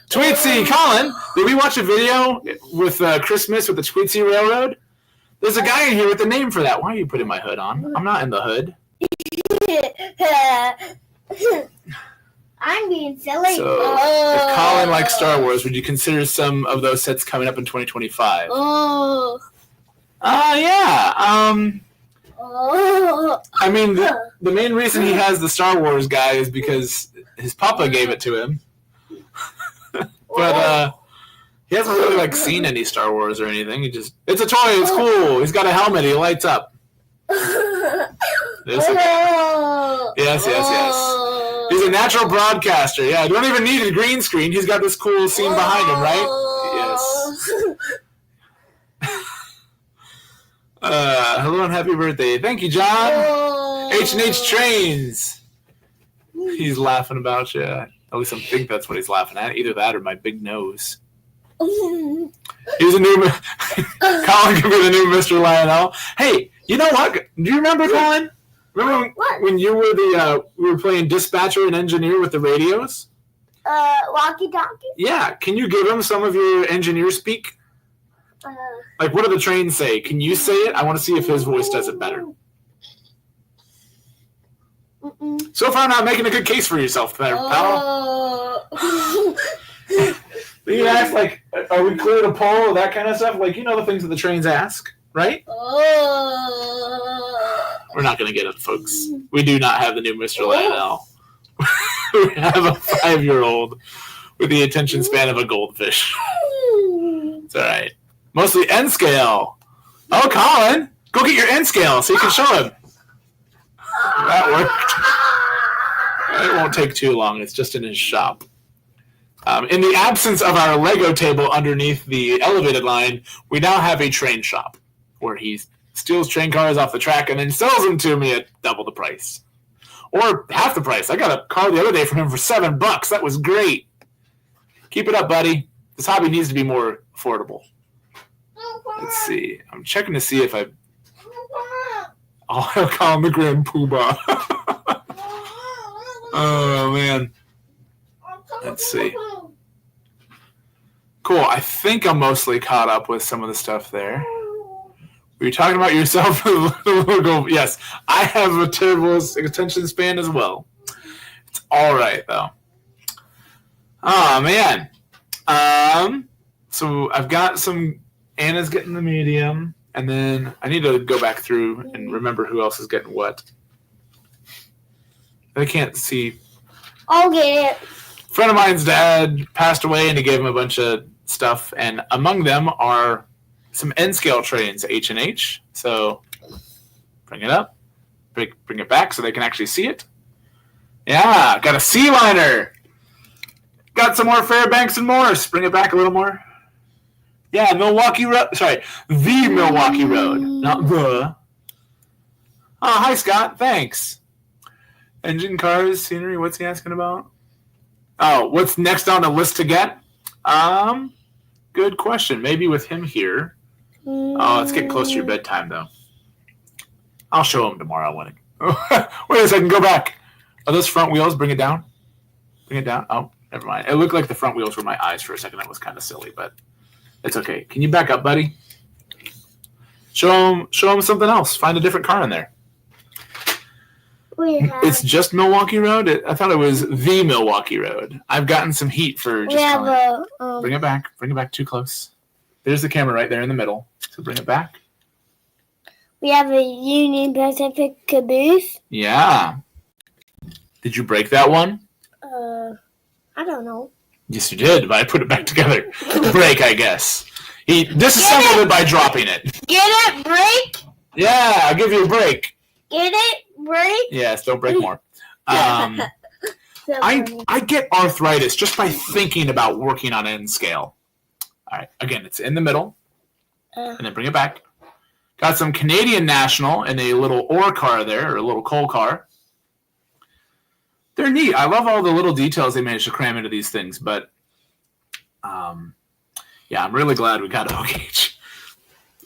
Tweetsy, Colin, did we watch a video with Christmas with the Tweetsy Railroad? There's a guy in here with the name for that. Why are you putting my hood on? I'm not in the hood. I'm being silly. So, if Colin likes Star Wars, would you consider some of those sets coming up in 2025? Yeah. I mean, the main reason he has the Star Wars guy is because his papa gave it to him. But he hasn't really seen any Star Wars or anything. It's a toy. It's cool. He's got a helmet. He lights up. Yes. He's a natural broadcaster. Yeah, you don't even need a green screen. He's got this cool scene behind him, right? Yes. Hello and happy birthday. Thank you, John. H&H Trains. He's laughing about you. At least I think that's what he's laughing at. Either that or my big nose. He's a new... Colin could be the new Mr. Lionel. Hey, you know what? Do you remember, Colin? Remember when you were we were playing dispatcher and engineer with the radios? Walkie-talkie? Yeah. Can you give him some of your engineer speak? What do the trains say? Can you say it? I want to see if his voice does it better. So far, not making a good case for yourself there, pal. You ask, like, are we clear to pull, that kind of stuff? Like, you know the things that the trains ask, right? Oh. We're not going to get it, folks. We do not have the new Mr. Lionel. We have a 5-year-old with the attention span of a goldfish. It's all right. Mostly N scale. Oh, Colin, go get your N scale so you can show him. That worked. It won't take too long. It's just in his shop. In the absence of our Lego table underneath the elevated line, we now have a train shop where he steals train cars off the track and then sells them to me at double the price. Or half the price. I got a car the other day from him for $7. That was great. Keep it up, buddy. This hobby needs to be more affordable. Let's see. I'm checking to see if I... I'll call him the Grand Poobah. Oh, man. Let's see. Cool. I think I'm mostly caught up with some of the stuff there. Were you talking about yourself? Yes. I have a terrible attention span as well. It's all right, though. Oh, man. So I've got some... Anna's getting the medium, and then I need to go back through and remember who else is getting what. I can't see. I'll get it. A friend of mine's dad passed away, and he gave him a bunch of stuff, and among them are some N-scale trains, H&H. So bring it up, bring it back so they can actually see it. Yeah, got a C-liner. Got some more Fairbanks and Morse. Bring it back a little more. Yeah, Milwaukee Road. Sorry, the Milwaukee Road, not the. Oh, hi, Scott. Thanks. Engine, cars, scenery. What's he asking about? Oh, what's next on the list to get? Good question. Maybe with him here. Oh, let's get close to your bedtime, though. I'll show him tomorrow when it... Wait a second. Go back. Are those front wheels? Bring it down. Bring it down. Oh, never mind. It looked like the front wheels were my eyes for a second. That was kind of silly, but... It's okay. Can you back up, buddy? Show him something else. Find a different car in there. It's just Milwaukee Road? I thought it was the Milwaukee Road. I've gotten some heat for just Bring it back. Bring it back too close. There's the camera right there in the middle. So bring it back. We have a Union Pacific caboose. Yeah. Did you break that one? I don't know. Yes, you did, but I put it back together. Break, I guess. He disassembled it by dropping it. Get it, break? Yeah, I'll give you a break. Get it, break? Yes, don't break more. I get arthritis just by thinking about working on N scale. All right, again, it's in the middle. And then bring it back. Got some Canadian National in a little ore car there, or a little coal car. They're neat. I love all the little details they managed to cram into these things, but yeah, I'm really glad we got a hook gauge.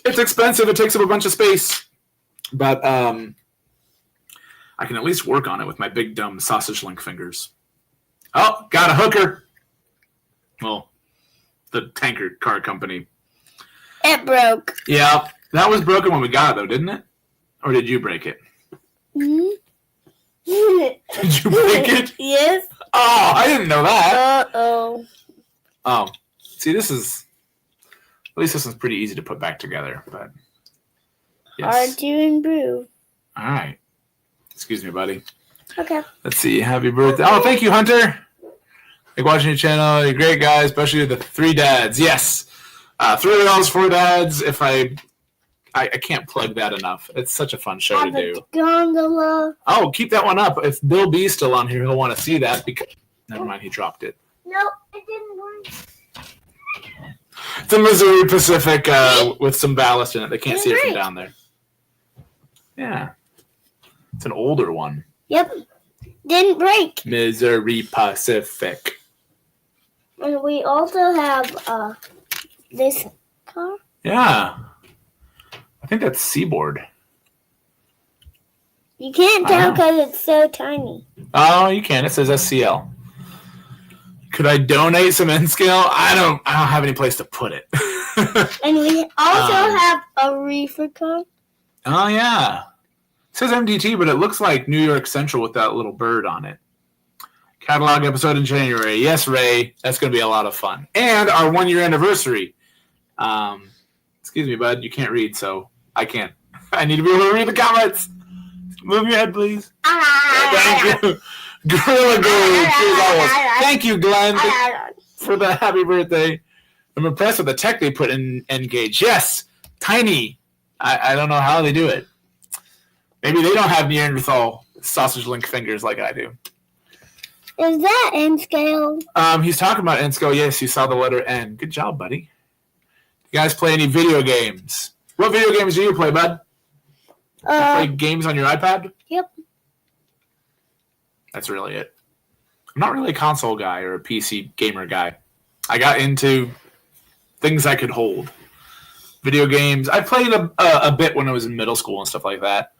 It's expensive. It takes up a bunch of space, but I can at least work on it with my big, dumb sausage link fingers. Oh, got a hooker. Well, the tanker car company. It broke. Yeah, that was broken when we got it, though, didn't it? Or did you break it? Mm-hmm. Did you break it? Yes. Oh, I didn't know that. Uh-oh. Oh, see, at least this one's pretty easy to put back together, but yes. Hard to improve. All right. Excuse me, buddy. Okay. Let's see. Happy birthday. Oh, thank you, Hunter. Like watching your channel. You're a great guy, especially the 3 dads. Yes. 3 adults, 4 dads. If I can't plug that enough. It's such a fun show to do. Gondola. Oh, keep that one up. If Bill B's still on here, he'll want to see that. Because never mind, he dropped it. Nope, it didn't work. It's a Missouri Pacific with some ballast in it. They can't see it from down there. Yeah. It's an older one. Yep. Didn't break. Missouri Pacific. And we also have this car. Yeah. I think that's Seaboard. You can't tell because it's so tiny. Oh, you can. It says SCL. Could I donate some N scale? I don't have any place to put it. And we also have a reefer car. Oh, yeah. It says MDT, but it looks like New York Central with that little bird on it. Catalog episode in January. Yes, Ray. That's going to be a lot of fun. And our 1-year anniversary. Excuse me, bud. You can't read, so I can't. I need to be able to read the comments. Move your head, please. Thank you. Gorilla Glue. Thank you, Glenn, for the happy birthday. I'm impressed with the tech they put in Engage. Yes, tiny. I don't know how they do it. Maybe they don't have Neanderthal sausage link fingers like I do. Is that N scale? He's talking about N scale. Yes, you saw the letter N. Good job, buddy. You guys play any video games? What video games do you play, bud? You play games on your iPad? Yep. That's really it. I'm not really a console guy or a PC gamer guy. I got into things I could hold. Video games. I played a bit when I was in middle school and stuff like that.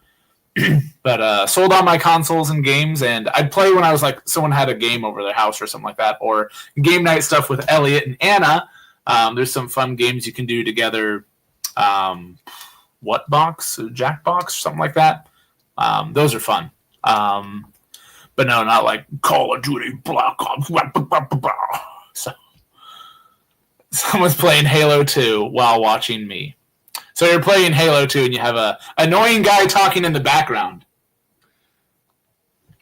But sold on my consoles and games, and I'd play when I was like someone had a game over their house or something like that, or game night stuff with Elliot and Anna. There's some fun games you can do together. What box? Jackbox? Something like that. Those are fun. But no, not like Call of Duty Black Ops. So someone's playing Halo 2 while watching me. So you're playing Halo 2 and you have a annoying guy talking in the background.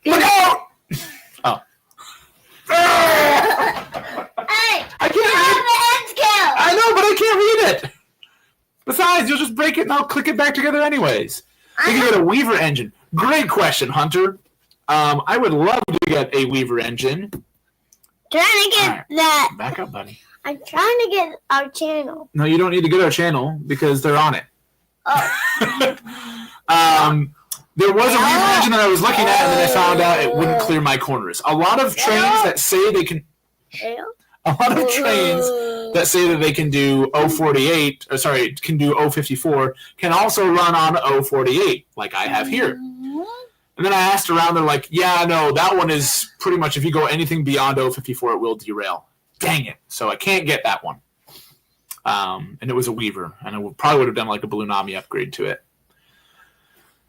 Look out! Oh. Hey! I can't read the N scale! I know, but I can't read it. Besides, you'll just break it and I'll click it back together anyways. You can get a Weaver engine. Great question, Hunter. I would love to get a Weaver engine. Trying to get that. Back up, buddy. I'm trying to get our channel. No, you don't need to get our channel because they're on it. Oh. There was a Weaver engine that I was looking at, and then I found out it wouldn't clear my corners. A lot of trains that say they can. A lot of trains that say that they can do 048, or sorry, can do 054, can also run on 048, like I have here. And then I asked around, they're like, yeah, no, that one is pretty much, if you go anything beyond 054, it will derail. Dang it. So I can't get that one. And it was a Weaver, and I probably would have done like a Balloonami upgrade to it.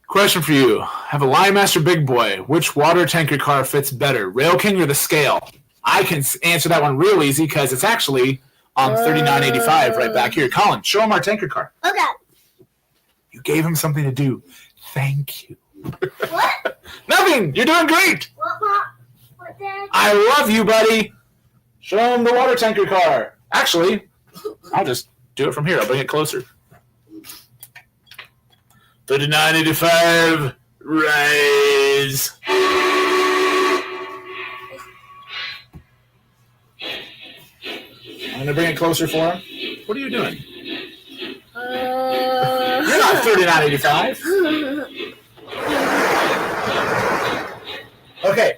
Question for you. Have a Line Master Big Boy. Which water tanker car fits better, Rail King or the Scale? I can answer that one real easy because it's actually on 3985 right back here. Colin, show him our tanker car. Okay. You gave him something to do. Thank you. What? Nothing. You're doing great. What, Dad? I love you, buddy. Show him the water tanker car. Actually, I'll just do it from here. I'll bring it closer. 3985, rise. I'm going to bring it closer for him. What are you doing? You're not 3985. Okay,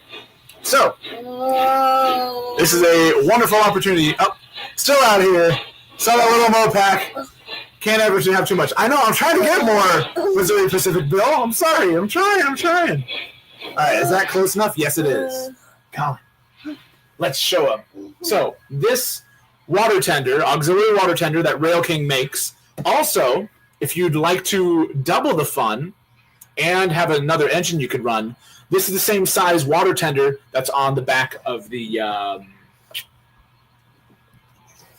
so this is a wonderful opportunity. Oh, still out here. Saw that little Mopac. Can't ever have too much. I know, I'm trying to get more Missouri Pacific, Bill. I'm sorry. I'm trying. All right, is that close enough? Yes, it is. Colin, let's show him. So this water tender, auxiliary water tender that Rail King makes. Also, if you'd like to double the fun and have another engine you could run, this is the same size water tender that's on the back of the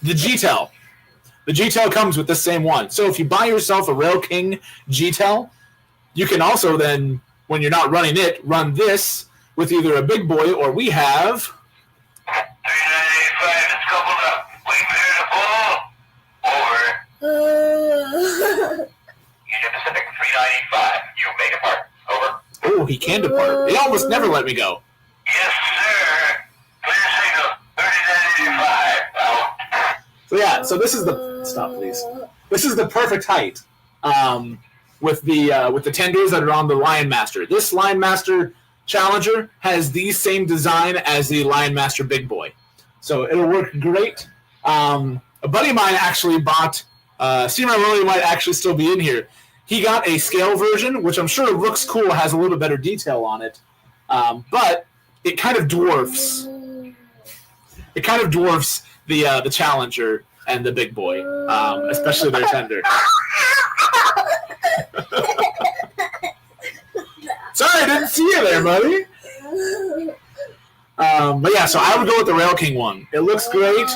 G-Tel. The G-Tel comes with the same one. So if you buy yourself a Rail King G-Tel, you can also then, when you're not running it, run this with either a Big Boy or we have... 3985 is coupled up. Wait for you to pull. Over. Union Pacific 395. You may depart. Over. Oh, he can depart. They almost never let me go. Yes, sir. Clear signal. 3985. Out. So yeah, so this is the... Stop, please. This is the perfect height with the tenders that are on the Lion Master. This Lion Master Challenger has the same design as the Lion Master Big Boy. So it'll work great. A buddy of mine actually bought... Steve Willie might actually still be in here. He got a scale version, which I'm sure looks cool, has a little bit better detail on it. But it kind of dwarfs... It kind of dwarfs the Challenger and the Big Boy, especially their tender. Sorry, I didn't see you there, buddy. yeah, so I would go with the Rail King one. It looks great.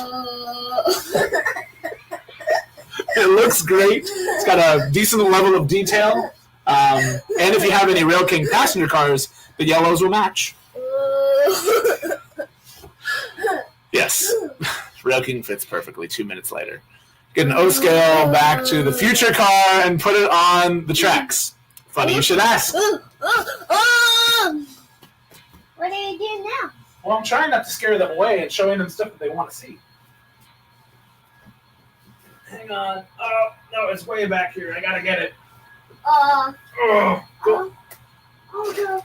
It looks great. It's got a decent level of detail. And if you have any Rail King passenger cars, the yellows will match. Yes. Rail King fits perfectly 2 minutes later. Get an O-scale back to the future car and put it on the tracks. Funny you should ask. What do you do now? Well, I'm trying not to scare them away and showing them stuff that they want to see. Hang on. Oh, no, it's way back here. I gotta get it. Oh, Go. I'll go.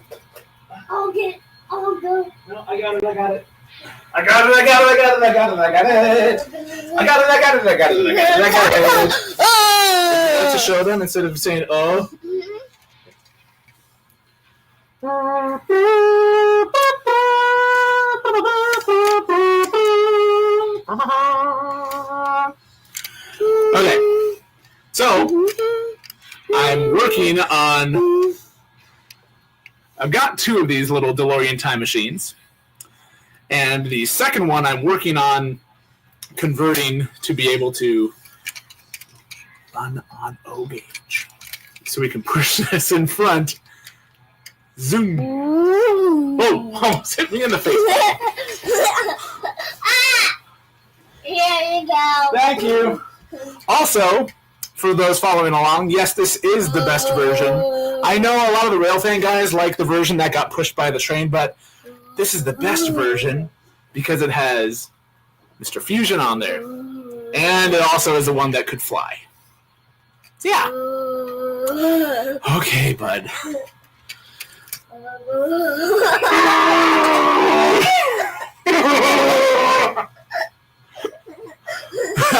I'll get it. I'll go. No, I got it. I got it. I got it. I got it. I got it. I got it. I got it. I got it. I got it. I got it. I got it. I got it. To show them instead of saying oh. Okay, so I'm working on. I've got 2 of these little DeLorean time machines, and the second one I'm working on converting to be able to run on O gauge, so we can push this in front. Zoom! Whoa! Almost hit me in the face. Here you go. Thank you. Also, for those following along, yes, this is the best version. I know a lot of the Railfan guys like the version that got pushed by the train, but this is the best version because it has Mr. Fusion on there. And it also is the one that could fly. So, yeah. Okay, bud.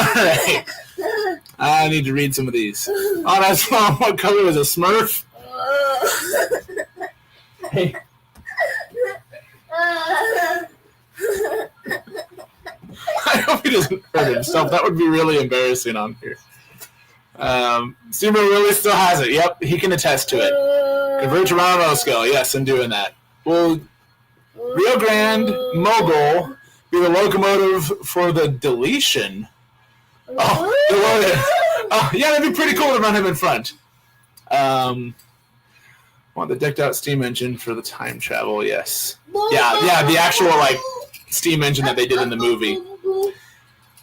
Alright. I need to read some of these. Oh, that's what color is a Smurf? Hey. I hope he doesn't hurt himself. That would be really embarrassing on here. Steamer really still has it. Yep, he can attest to it. Convert to Ronaldo scale. Yes, I'm doing that. Will Rio Grande Mogul be the locomotive for the deletion? Oh, yeah, that'd be pretty cool to run him in front. Want the decked out steam engine for the time travel? Yes. Yeah, the actual like steam engine that they did in the movie.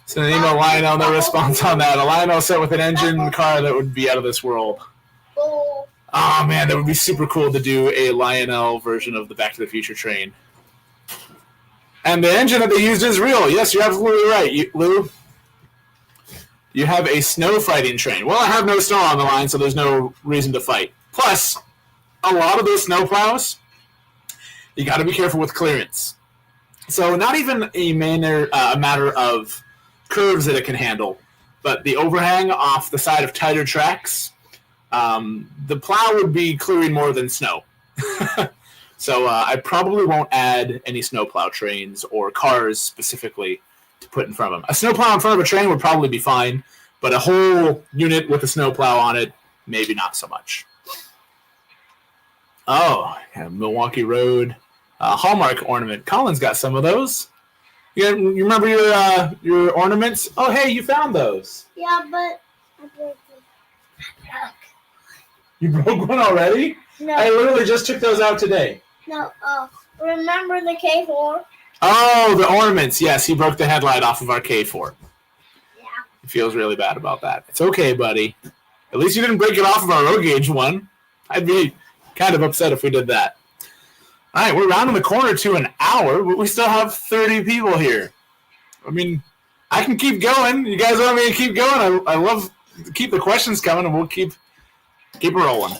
Send an email, Lionel. No response on that. A Lionel set with an engine car that would be out of this world. Oh man, that would be super cool to do a Lionel version of the Back to the Future train. And the engine that they used is real. Yes, you're absolutely right, Lou. You have a snow fighting train. Well, I have no snow on the line, so there's no reason to fight. Plus, a lot of those snow plows, you got to be careful with clearance. So not even a matter of curves that it can handle, but the overhang off the side of tighter tracks, the plow would be clearing more than snow. So I probably won't add any snowplow trains or cars specifically to put in front of them. A snowplow in front of a train would probably be fine, but a whole unit with a snowplow on it, maybe not so much. Oh, yeah, Milwaukee Road Hallmark ornament. Colin's got some of those. You remember your ornaments? Oh, hey, you found those. Yeah, but I broke them. You broke one already? No. I literally just took those out today. No, remember the K4? Oh, the ornaments. Yes, he broke the headlight off of our K4. Yeah. He feels really bad about that. It's okay, buddy. At least you didn't break it off of our road gauge one. I'd be kind of upset if we did that. All right, we're rounding the corner to an hour, but we still have 30 people here. I mean, I can keep going. You guys want me to keep going? I love to keep the questions coming, and we'll keep rolling.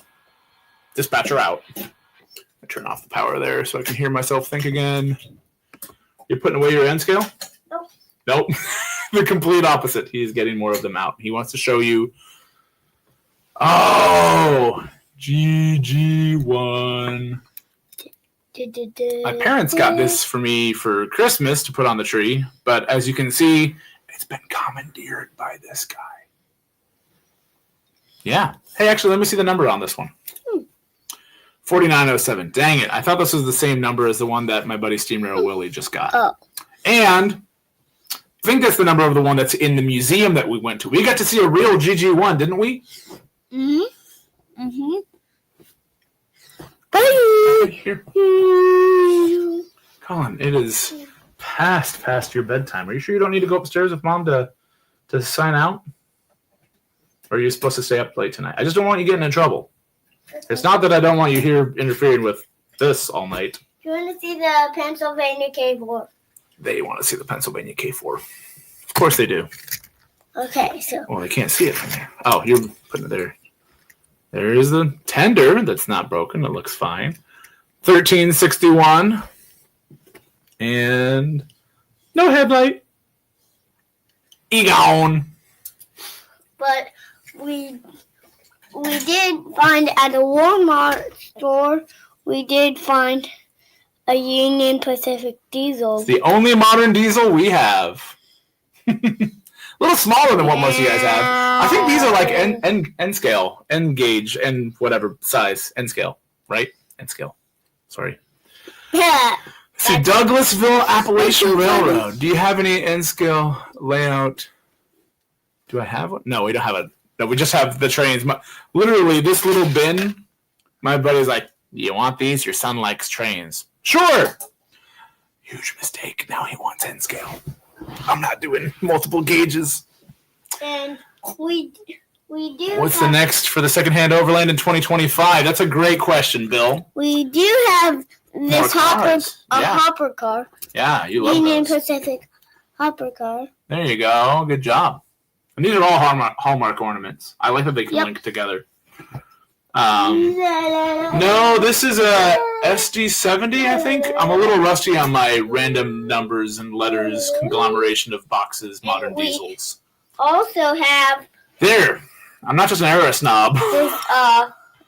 Dispatcher out. I turn off the power there so I can hear myself think again. You're putting away your N scale? Nope. The complete opposite. He's getting more of them out. He wants to show you. Oh, GG1. My parents got this for me for Christmas to put on the tree, but as you can see, it's been commandeered by this guy. Yeah. Hey, actually, let me see the number on this one. 4907. Dang it. I thought this was the same number as the one that my buddy Steam Rail Willie just got. Oh. And I think that's the number of the one that's in the museum that we went to. We got to see a real GG1, didn't we? Mm-hmm. Mm-hmm. Here. Colin, it is past your bedtime. Are you sure you don't need to go upstairs with Mom to sign out? Or are you supposed to stay up late tonight? I just don't want you getting in trouble. It's not that I don't want you here interfering with this all night. Do you want to see the Pennsylvania K4? They want to see the Pennsylvania K4. Of course they do. Okay, so. Well, they can't see it from there. Oh, you're putting it there. There is the tender that's not broken. It looks fine. 1361. And no headlight. Egon. But we did find at a Walmart store, we did find a Union Pacific diesel. It's the only modern diesel we have. A little smaller than what most of you guys have. I think these are like N scale, N gauge, and whatever size. N scale, right? N scale. Sorry. Yeah. See, Douglasville Appalachian Railroad. Do you have any N scale layout? Do I have one? No, we don't have a. No, we just have the trains. Literally, this little bin. My buddy's like, "You want these? Your son likes trains." Sure. Huge mistake. Now he wants N scale. I'm not doing multiple gauges. And we do. What's the next for the secondhand overland in 2025? That's a great question, Bill. We do have this hopper car. Yeah, you love Union those. Pacific hopper car. There you go. Good job. And these are all Hallmark ornaments. I like that they can link together. No, this is a SD70, I think. I'm a little rusty on my random numbers and letters conglomeration of boxes, modern diesels. Also have There. I'm not just an era snob. this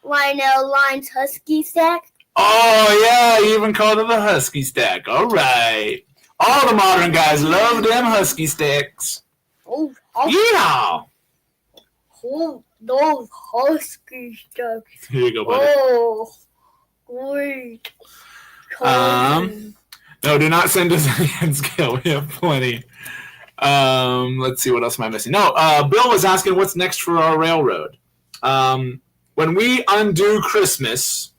Lionel Lines Husky stack. Oh, yeah, you even called it the Husky stack. All right. All the modern guys love them Husky stacks. Oh, Yeah. those Husky stacks. Here you go, buddy. Oh, great. No, do not send us any N scale. We have plenty. Let's see, what else am I missing? No, Bill was asking what's next for our railroad. When we undo Christmas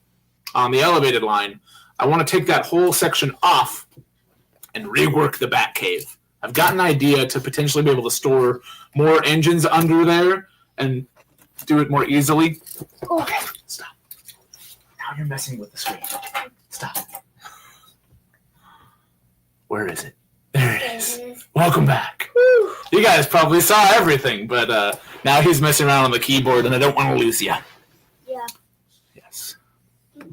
on the elevated line, I want to take that whole section off and rework the Batcave. I've got an idea to potentially be able to store more engines under there and do it more easily. Okay. Stop. Now you're messing with the screen. Stop. Where is it? There it is. Welcome back. Whew. You guys probably saw everything, but now he's messing around on the keyboard, and I don't want to lose you. Yeah. Yes. All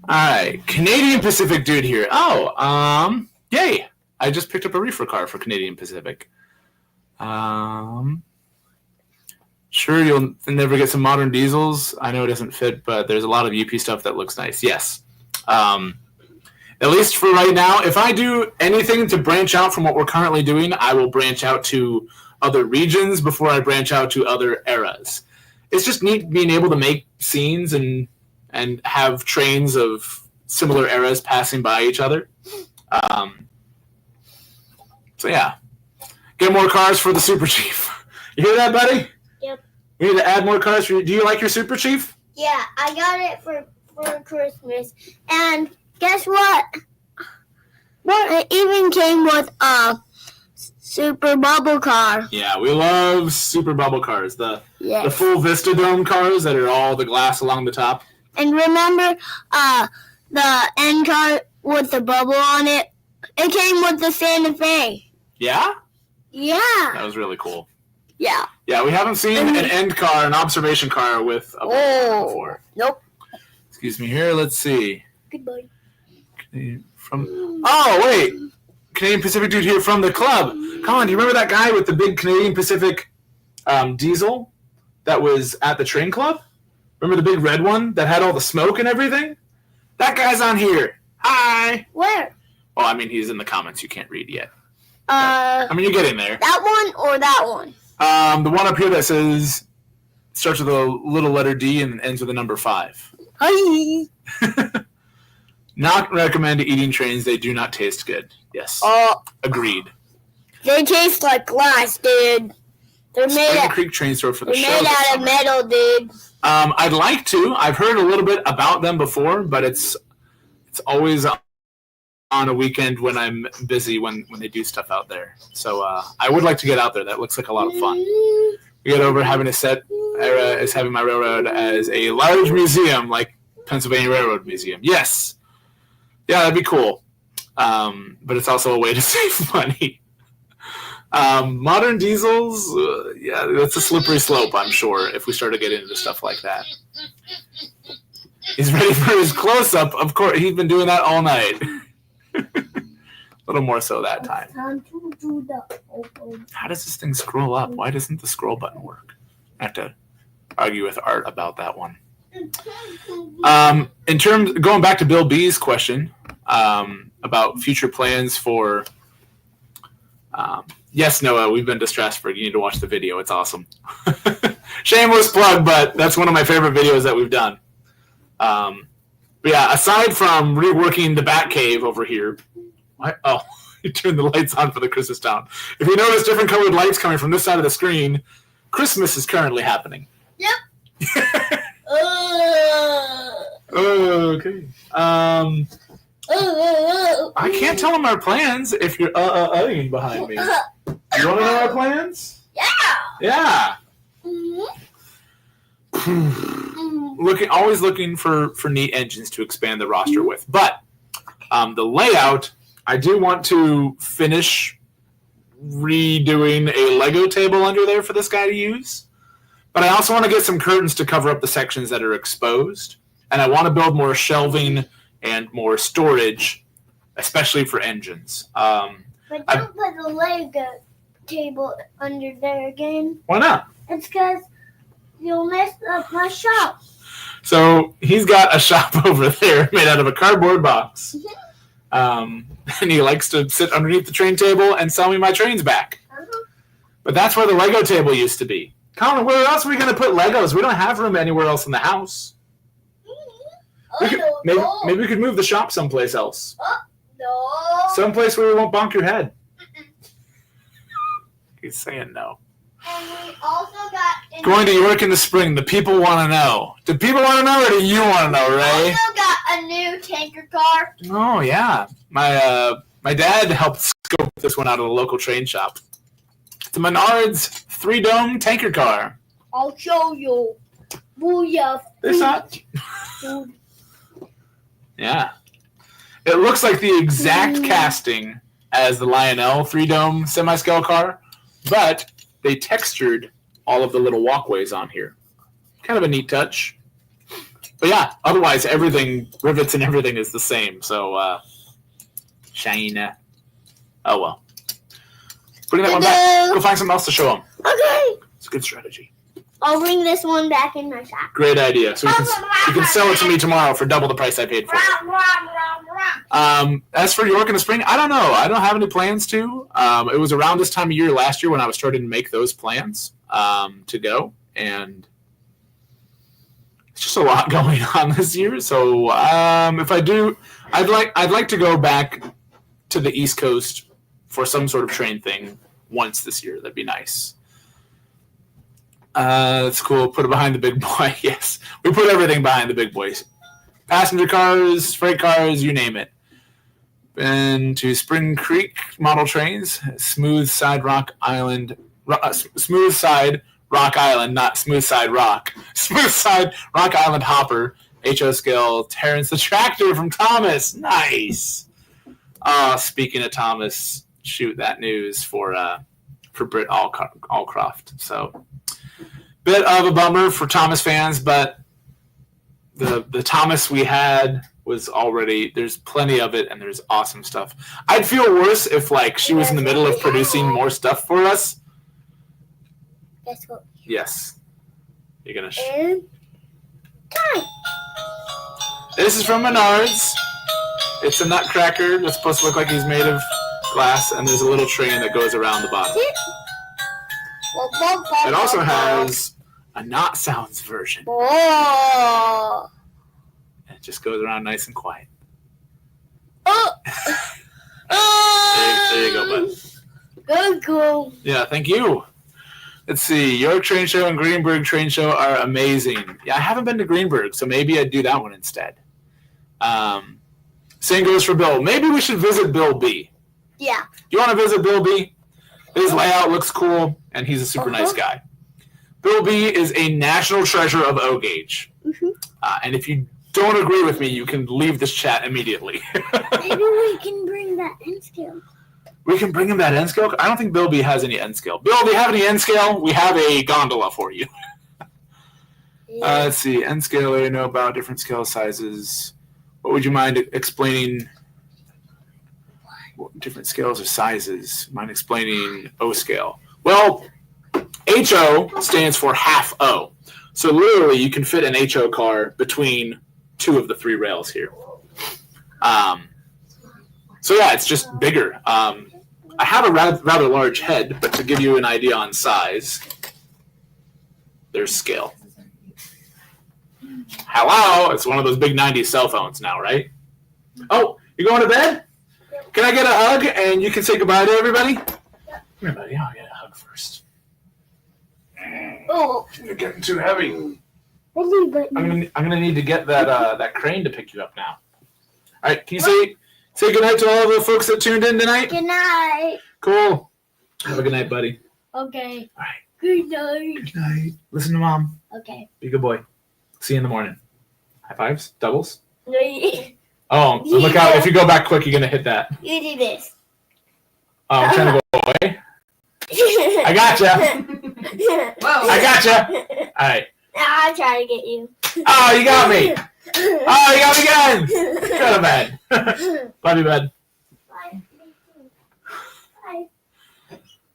right, Canadian Pacific dude here. Oh, yay! I just picked up a reefer car for Canadian Pacific. Sure, you'll never get some modern diesels. I know it doesn't fit, but there's a lot of UP stuff that looks nice. Yes. At least for right now, if I do anything to branch out from what we're currently doing, I will branch out to other regions before I branch out to other eras. It's just neat being able to make scenes and have trains of similar eras passing by each other. So yeah, get more cars for the Super Chief. You hear that, buddy? Yep. We need to add more cars. Do you like your Super Chief? Yeah, I got it for Christmas. And guess what? It even came with a Super Bubble car. Yeah, we love Super Bubble cars. The full Vista Dome cars that are all the glass along the top. And remember the end car with the bubble on it? It came with the Santa Fe. Yeah? Yeah. That was really cool. Yeah. Yeah, we haven't seen an end car, an observation car with a bubble before. Nope. Excuse me here. Let's see. Goodbye. Wait. Canadian Pacific dude here from the club. Colin, do you remember that guy with the big Canadian Pacific diesel that was at the train club? Remember the big red one that had all the smoke and everything? That guy's on here. Hi. Where? Well, I mean, he's in the comments. You can't read yet. You're getting there. That one or that one? The one up here that says starts with a little letter D and ends with a number 5. Hi. Not recommend eating trains. They do not taste good. Yes. Agreed. They taste like glass, dude. They're Spring Creek train store for the show. They're made out of metal, dude. I'd like to. I've heard a little bit about them before, but it's always on a weekend when I'm busy when they do stuff out there. So I would like to get out there. That looks like a lot of fun. We get over having having my railroad as a large museum like Pennsylvania Railroad Museum. Yes. Yeah, that'd be cool. But it's also a way to save money. Modern diesels, yeah, that's a slippery slope, I'm sure, if we start to get into stuff like that. He's ready for his close-up. Of course, he's been doing that all night. A little more so that time. How does this thing scroll up? Why doesn't the scroll button work? I have to argue with Art about that one. In terms, going back to Bill B's question about future plans for... yes, Noah, we've been to Strasbourg. You need to watch the video. It's awesome. Shameless plug, but that's one of my favorite videos that we've done. But yeah, aside from reworking the Batcave over here, you turned the lights on for the Christmas town. If you notice different colored lights coming from this side of the screen, Christmas is currently happening. Yep. Okay. I can't tell them our plans if you're behind me. You want to know our plans? Yeah. Always looking for neat engines to expand the roster with. But the layout, I do want to finish redoing a Lego table under there for this guy to use. But I also want to get some curtains to cover up the sections that are exposed. And I want to build more shelving and more storage, especially for engines. But don't put the Lego table under there again. Why not? It's because you'll mess up my shop. So he's got a shop over there made out of a cardboard box. And he likes to sit underneath the train table and sell me my trains back. But that's where the Lego table used to be. Colin, where else are we going to put Legos? We don't have room anywhere else in the house. Maybe we could move the shop someplace else. No. Someplace where we won't bonk your head. He's saying no. And we also got... Going to York in the spring. The people want to know. Do people want to know or do you want to know, Ray? We also got a new tanker car. Oh, yeah. My dad helped scope this one out of the local train shop. It's a Menards 3-dome tanker car. I'll show you. Booyah. This hot? Yeah. It looks like the exact casting as the Lionel 3-dome semi-scale car, but they textured all of the little walkways on here. Kind of a neat touch. But yeah, otherwise everything, rivets and everything is the same. So, shine. Oh well. Putting that one back. Go find something else to show them. Okay. It's a good strategy. I'll bring this one back in my shop. Great idea. So you can sell it to me tomorrow for double the price I paid for it. As for York in the spring, I don't know. I don't have any plans to. It was around this time of year last year when I was starting to make those plans to go, and it's just a lot going on this year. So if I do, I'd like to go back to the East Coast for some sort of train thing once this year. That'd be nice. That's cool. Put it behind the big boy. Yes, we put everything behind the big boys. Passenger cars, freight cars, you name it. Been to Spring Creek model trains, Smooth Side Rock Island, Smooth Side Rock Island, not Smooth Side Rock. Smooth Side Rock Island Hopper, HO scale, Terrence the Tractor from Thomas. Nice. Speaking of Thomas, shoot that news for Britt Allcroft. So, bit of a bummer for Thomas fans, but the Thomas we had was already, there's plenty of it and there's awesome stuff. I'd feel worse if she was in the middle of producing more stuff for us. Guess what? Yes. You're gonna Time. This is from Menards. It's a nutcracker that's supposed to look like he's made of glass, and there's a little train that goes around the bottom. It also has a Not Sounds version. Oh. just goes around nice and quiet. Oh! There you go, bud. Good cool. Yeah, thank you. Let's see. York Train Show and Greenberg Train Show are amazing. Yeah, I haven't been to Greenberg, so maybe I'd do that one instead. Same goes for Bill. Maybe we should visit Bill B. Yeah. You want to visit Bill B? His layout looks cool, and he's a super nice guy. Bill B is a national treasure of O-Gauge. Mm-hmm. And if you don't agree with me, you can leave this chat immediately. Maybe we can bring that N scale. We can bring him that N scale? I don't think Bill B has any N scale. Bill, do you have any N scale? We have a gondola for you. Yeah. Let's see. N scale, I know about different scale sizes. What would you mind explaining? What different scales or sizes? Mind explaining O scale? Well, HO stands for half O. So literally you can fit an HO car between two of the three rails here. So yeah, it's just bigger. I have a rather large head, but to give you an idea on size, there's scale. Hello, it's one of those big 90s cell phones now, right? Oh, you going to bed? Can I get a hug and you can say goodbye to everybody? Come here, buddy. I'll get a hug first. Oh. You're getting too heavy. I'm I'm gonna need to get that crane to pick you up now. All right, can you say goodnight to all the folks that tuned in tonight? Good night. Cool. Have a good night, buddy. Okay. All right. Good night. Good night. Listen to Mom. Okay. Be a good boy. See you in the morning. High fives? Doubles? You Oh, look out. If you go back quick, you're going to hit that. do this. Oh, I'm trying to go away. I gotcha. Whoa. I gotcha. All right. I'll try to get you. Oh, you got me. Oh, you got me again. Go to bed. Love you, bud. Bye. Bye.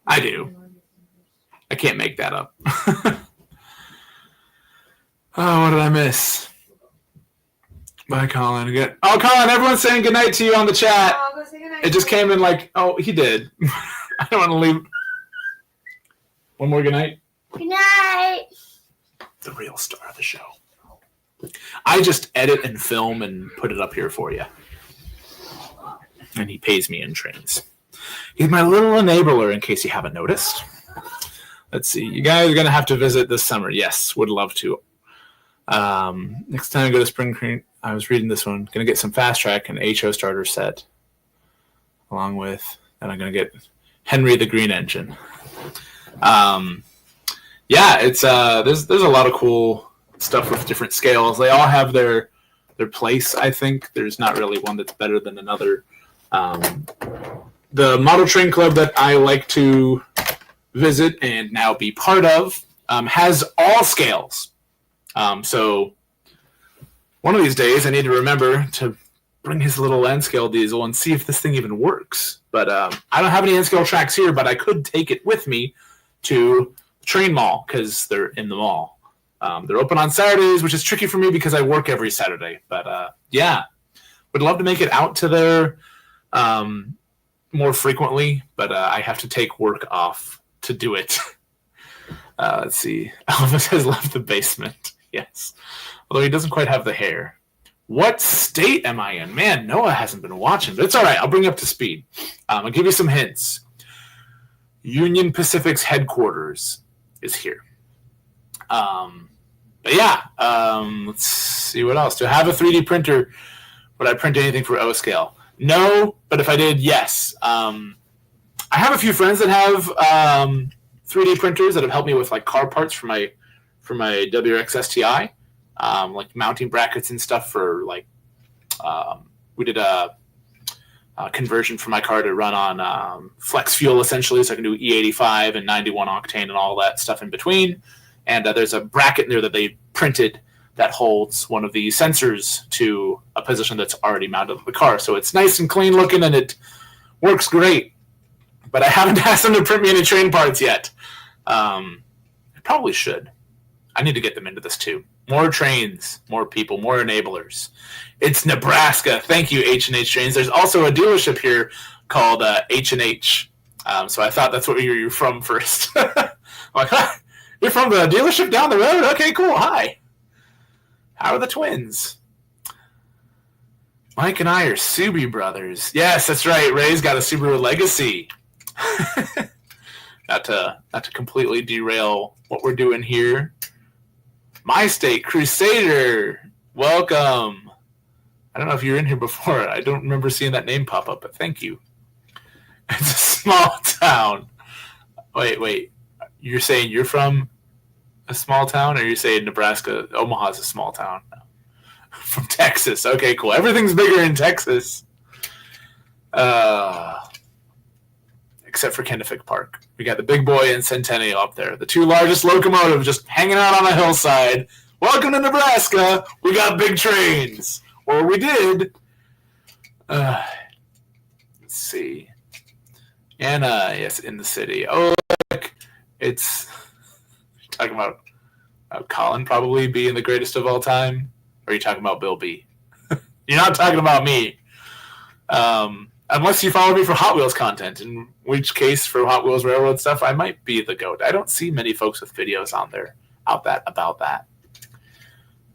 I do. I can't make that up. Oh, what did I miss? Bye, Colin. Again. Oh, Colin, everyone's saying goodnight to you on the chat. I'll go say goodnight. It just came in like, oh, he did. I don't want to leave. One more goodnight. Good night. The real star of the show. I just edit and film and put it up here for you. And he pays me in trains. He's my little enabler, in case you haven't noticed. Let's see. You guys are going to have to visit this summer. Yes, would love to. Next time I go to Spring Creek, I was reading this one. Going to get some Fast Track and HO starter set. Along with, and I'm going to get Henry the Green Engine. Yeah, it's there's a lot of cool stuff with different scales. They all have their place, I think. There's not really one that's better than another. The model train club that I like to visit and now be part of has all scales. So one of these days I need to remember to bring his little N-scale diesel and see if this thing even works. But I don't have any N-scale tracks here, but I could take it with me to the train mall because they're in the mall. They're open on Saturdays, which is tricky for me because I work every Saturday. But yeah, would love to make it out to there more frequently, but I have to take work off to do it. Let's see. Elvis has left the basement. Yes. Although he doesn't quite have the hair. What state am I in? Man, Noah hasn't been watching, but it's all right. I'll bring you up to speed. I'll give you some hints. Union Pacific's headquarters is here. But yeah, let's see what else. Do I have a 3D printer? Would I print anything for O-scale? No, but if I did, yes. I have a few friends that have 3D printers that have helped me with like car parts for my WRX STI, like mounting brackets and stuff for like we did a conversion for my car to run on flex fuel essentially, so I can do E85 and 91 octane and all that stuff in between. And there's a bracket in there that they printed that holds one of the sensors to a position that's already mounted on the car. So it's nice and clean looking and it works great. But I haven't asked them to print me any train parts yet. I probably should. I need to get them into this too. More trains, more people, more enablers. It's Nebraska. Thank you, H&H Trains. There's also a dealership here called H&H. So I thought that's what you're from first. I'm like, huh? You're from the dealership down the road? Okay, cool. Hi. How are the twins? Mike and I are Subi brothers. Yes, that's right. Ray's got a Subaru Legacy. Not to completely derail what we're doing here. My State Crusader, welcome. I don't know if you were in here before. I don't remember seeing that name pop up, but thank you. It's a small town. Wait. You're saying you're from a small town, or you're saying Nebraska, Omaha's a small town? From Texas. Okay, cool. Everything's bigger in Texas. Except for Kennefic Park. We got the Big Boy and Centennial up there. The two largest locomotives just hanging out on a hillside. Welcome to Nebraska. We got big trains. Or we did. Let's see. Anna, yes, in the city. Oh, look. It's talking about Colin probably being the greatest of all time. Or are you talking about Bill B? You're not talking about me. Unless you follow me for Hot Wheels content, in which case for Hot Wheels Railroad stuff, I might be the GOAT. I don't see many folks with videos on there about that.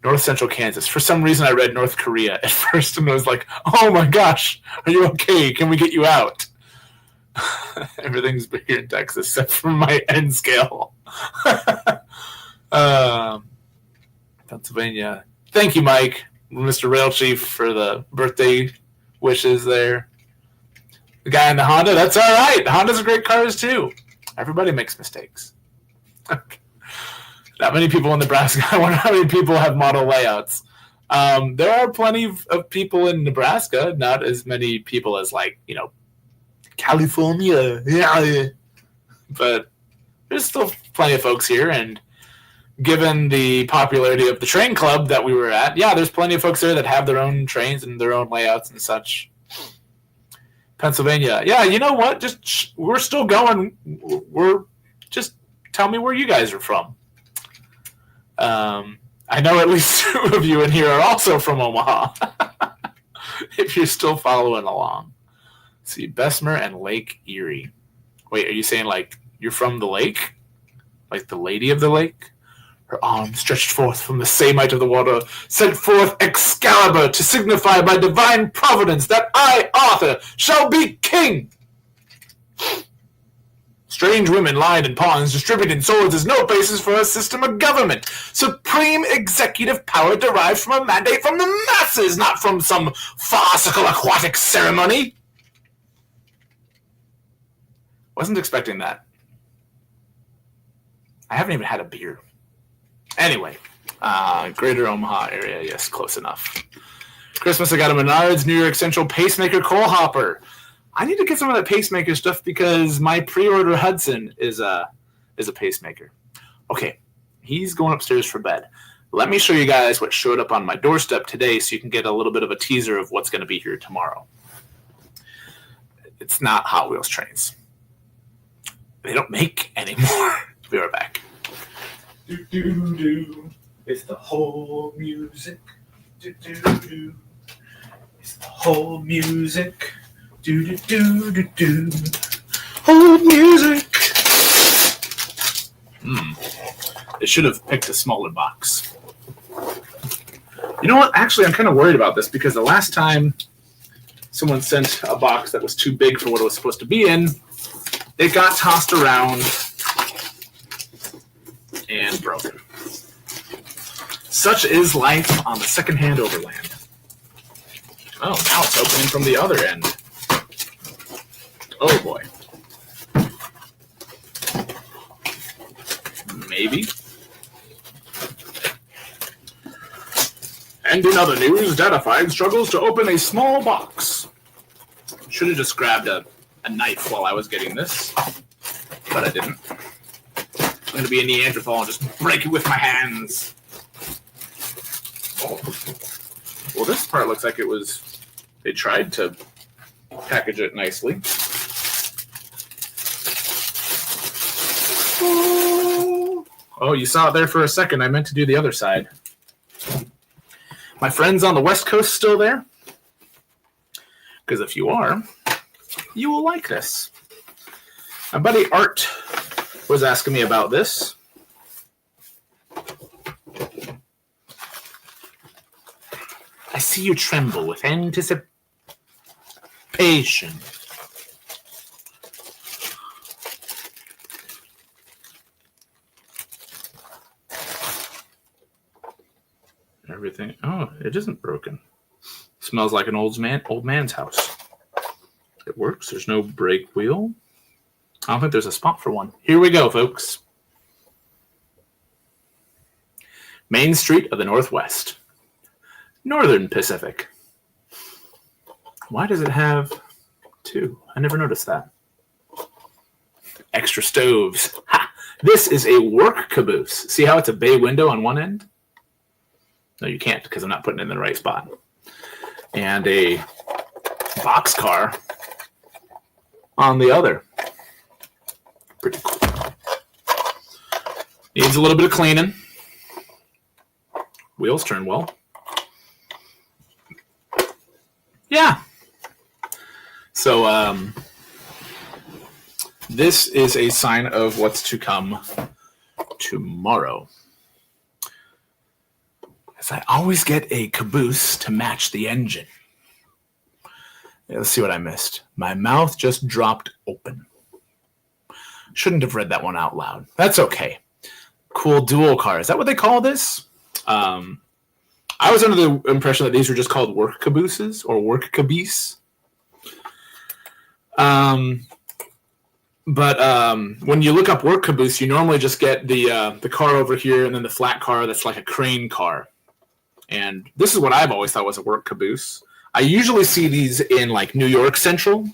North Central Kansas. For some reason, I read North Korea at first and was like, oh my gosh, are you okay? Can we get you out? Everything's bigger in Texas except for my N scale. Pennsylvania. Thank you, Mike, Mr. Rail Chief, for the birthday wishes there. The guy in the Honda, that's all right. Hondas are great cars, too. Everybody makes mistakes. Not many people in Nebraska. I wonder how many people have model layouts. There are plenty of people in Nebraska, not as many people as, California. Yeah. But there's still plenty of folks here, and given the popularity of the train club that we were at, yeah, there's plenty of folks there that have their own trains and their own layouts and such. Pennsylvania. Yeah, you know what? We're still going. Just tell me where you guys are from. I know at least two of you in here are also from Omaha. If you're still following along. Let's see, Bessemer and Lake Erie. Wait, are you saying you're from the lake? Like the lady of the lake? Her arm stretched forth from the samite of the water, sent forth Excalibur to signify by divine providence that I, Arthur, shall be king. Strange women lined in pawns, distributing swords is no basis for a system of government. Supreme executive power derived from a mandate from the masses, not from some farcical aquatic ceremony. Wasn't expecting that. I haven't even had a beer. Anyway, Greater Omaha area, yes, close enough. Christmas, I got a Menards New York Central Pacemaker Coal Hopper. I need to get some of that pacemaker stuff because my pre-order Hudson is a pacemaker. Okay, he's going upstairs for bed. Let me show you guys what showed up on my doorstep today so you can get a little bit of a teaser of what's going to be here tomorrow. It's not Hot Wheels trains. They don't make anymore. Be right back. Do do do. It's the whole music. Do do do. It's the whole music. Do do do do do. Whole music. They should have picked a smaller box. You know what? Actually, I'm kind of worried about this because the last time someone sent a box that was too big for what it was supposed to be in, it got tossed around and broken. Such is life on the secondhand overland. Oh, now it's opening from the other end. Oh boy. Maybe. And in other news, Dadified struggles to open a small box. Should have just grabbed a knife while I was getting this, but I didn't. I'm going to be a Neanderthal and just break it with my hands. Oh. Well, this part looks like they tried to package it nicely. Oh, you saw it there for a second. I meant to do the other side. My friends on the West Coast still there? Because if you are, you will like this. My buddy Art was asking me about this. I see you tremble with anticipation. Everything. Oh, it isn't broken. Smells like an old man's house. It works. There's no brake wheel. I don't think there's a spot for one. Here we go, folks. Main Street of the Northwest. Northern Pacific. Why does it have two? I never noticed that. Extra stoves. Ha! This is a work caboose. See how it's a bay window on one end? No, you can't because I'm not putting it in the right spot. And a boxcar on the other. Pretty cool. Needs a little bit of cleaning. Wheels turn well. Yeah. So this is a sign of what's to come tomorrow. As I always get a caboose to match the engine. Let's see what I missed. My mouth just dropped open. Shouldn't have read that one out loud. That's okay. Cool dual car. Is that what they call this? I was under the impression that these were just called work cabooses or work caboose. But when you look up work caboose, you normally just get the car over here and then the flat car that's like a crane car. And this is what I've always thought was a work caboose. I usually see these in like New York Central.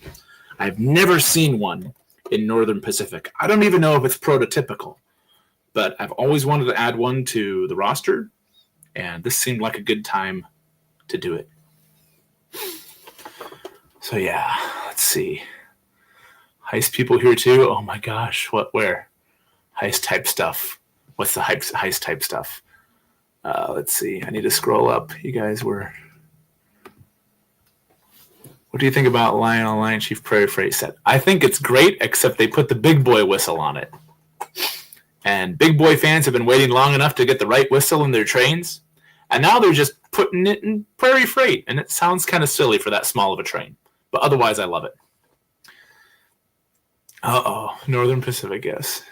I've never seen one in Northern Pacific. I don't even know if it's prototypical, but I've always wanted to add one to the roster, and this seemed like a good time to do it. So yeah, let's see. Heist people here too. Oh my gosh, where? Heist type stuff. What's the heist type stuff? Let's see. I need to scroll up. You guys were... What do you think about Lion on Lion Chief Prairie Freight set? I think it's great, except they put the big boy whistle on it. And big boy fans have been waiting long enough to get the right whistle in their trains. And now they're just putting it in Prairie Freight. And it sounds kind of silly for that small of a train. But otherwise, I love it. Uh-oh. Northern Pacific, yes.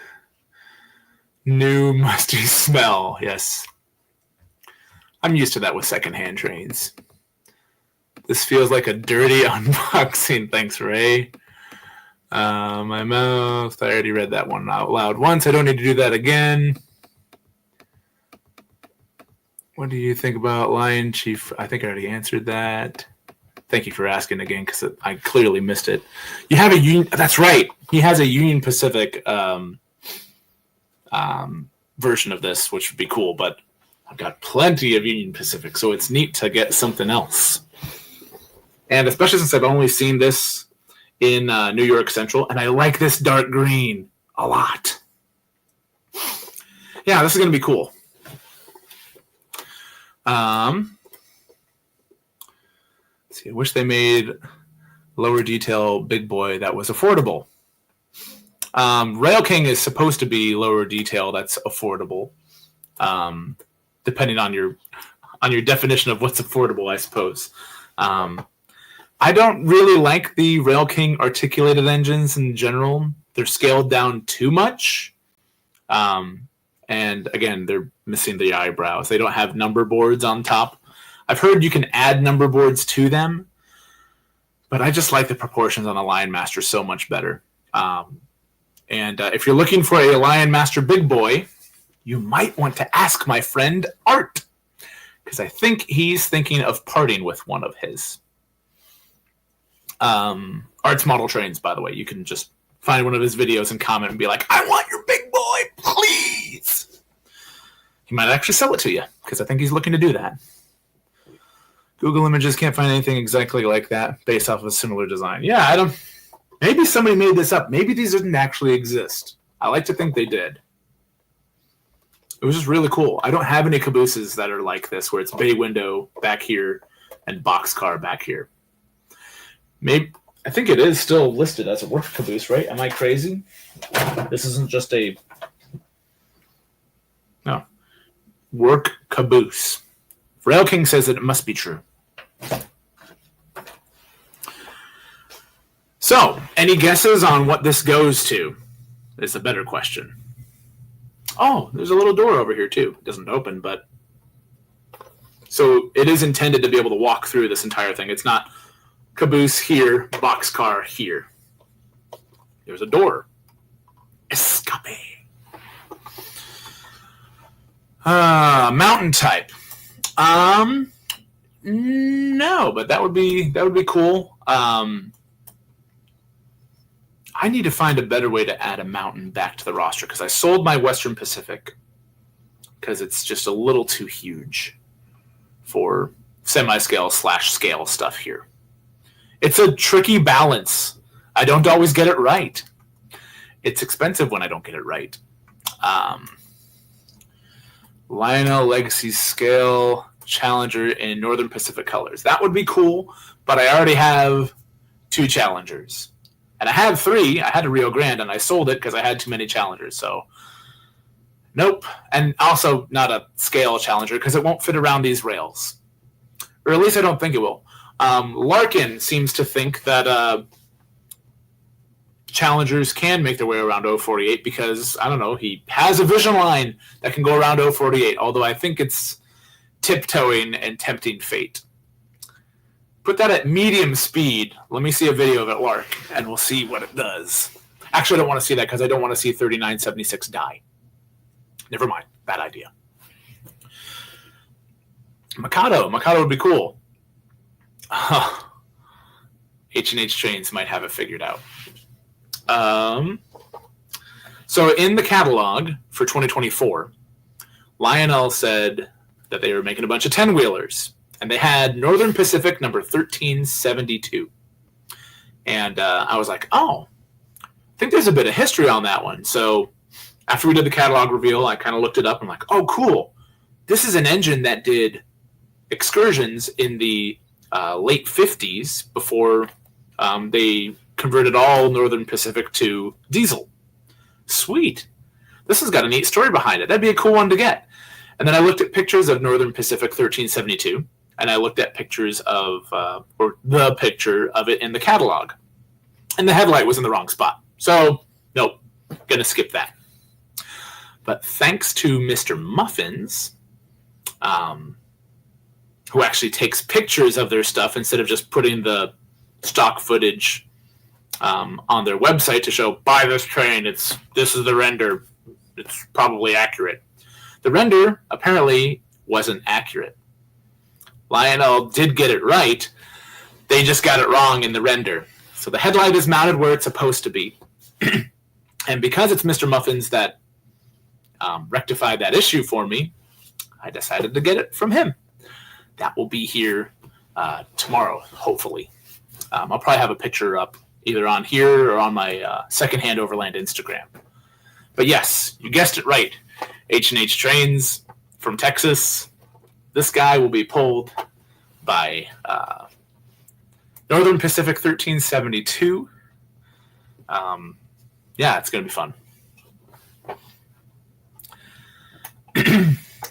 New musty smell, yes. I'm used to that with secondhand trains. This feels like a dirty unboxing. Thanks, Ray. My mouth. I already read that one out loud once. I don't need to do that again. What do you think about Lion Chief? I think I already answered that. Thank you for asking again because I clearly missed it. You have a Union. That's right. He has a Union Pacific version of this, which would be cool, but I've got plenty of Union Pacific, so it's neat to get something else. And especially since I've only seen this in New York Central, and I like this dark green a lot. Yeah, this is going to be cool. Let's see, I wish they made lower detail big boy that was affordable. Rail King is supposed to be lower detail that's affordable. Depending on your definition of what's affordable, I suppose. I don't really like the Rail King articulated engines in general. They're scaled down too much. And again, they're missing the eyebrows. They don't have number boards on top. I've heard you can add number boards to them, but I just like the proportions on a Lion Master so much better. And if you're looking for a Lion Master big boy, you might want to ask my friend Art, because I think he's thinking of parting with one of his. Art's Model Trains, by the way. You can just find one of his videos and comment and be like, I want your big boy, please. He might actually sell it to you, because I think he's looking to do that. Google Images can't find anything exactly like that based off of a similar design. Yeah, I don't... Maybe somebody made this up. Maybe these didn't actually exist. I like to think they did. It was just really cool. I don't have any cabooses that are like this, where it's bay window back here and boxcar back here. Maybe I think it is still listed as a work caboose, right? Am I crazy? This isn't just a... No. Work caboose. Rail King says that it must be true. So, any guesses on what this goes to? Is a better question. Oh, there's a little door over here too. It doesn't open, but so it is intended to be able to walk through this entire thing. It's not caboose here, boxcar here. There's a door. Escape. Mountain type. No, but that would be cool. I need to find a better way to add a mountain back to the roster because I sold my Western Pacific because it's just a little too huge for semi-scale / scale stuff here. It's a tricky balance. I don't always get it right. It's expensive when I don't get it right. Lionel Legacy Scale Challenger in Northern Pacific colors. That would be cool, but I already have 2 Challengers. And I had 3. I had a Rio Grande, and I sold it because I had too many Challengers. So, nope. And also not a scale Challenger because it won't fit around these rails. Or at least I don't think it will. Larkin seems to think that Challengers can make their way around 048 because, I don't know, he has a vision line that can go around 048, although I think it's tiptoeing and tempting fate. Put that at medium speed. Let me see a video of it, Lark, and we'll see what it does. Actually, I don't want to see that because I don't want to see 3976 die. Never mind. Bad idea. Mikado. Mikado would be cool. H&H Trains might have it figured out. So in the catalog for 2024, Lionel said that they were making a bunch of 10-wheelers. And they had Northern Pacific number 1372. And I was like, oh, I think there's a bit of history on that one. So after we did the catalog reveal, I kind of looked it up. I'm like, oh, cool. This is an engine that did excursions in the late 50s before they converted all Northern Pacific to diesel. Sweet. This has got a neat story behind it. That'd be a cool one to get. And then I looked at pictures of Northern Pacific 1372. And I looked at pictures of, or the picture of it in the catalog. And the headlight was in the wrong spot. So, nope, gonna skip that. But thanks to Mr. Muffins, who actually takes pictures of their stuff instead of just putting the stock footage on their website to show, buy this train, this is the render, it's probably accurate. The render apparently wasn't accurate. Lionel did get it right. They just got it wrong in the render. So the headlight is mounted where it's supposed to be. And because it's Mr. Muffins that rectified that issue for me, I decided to get it from him. That will be here tomorrow, hopefully. I'll probably have a picture up either on here or on my Secondhand Overland Instagram. But yes, you guessed it right. H&H Trains from Texas. This guy will be pulled by Northern Pacific 1372. Yeah, it's going to be fun.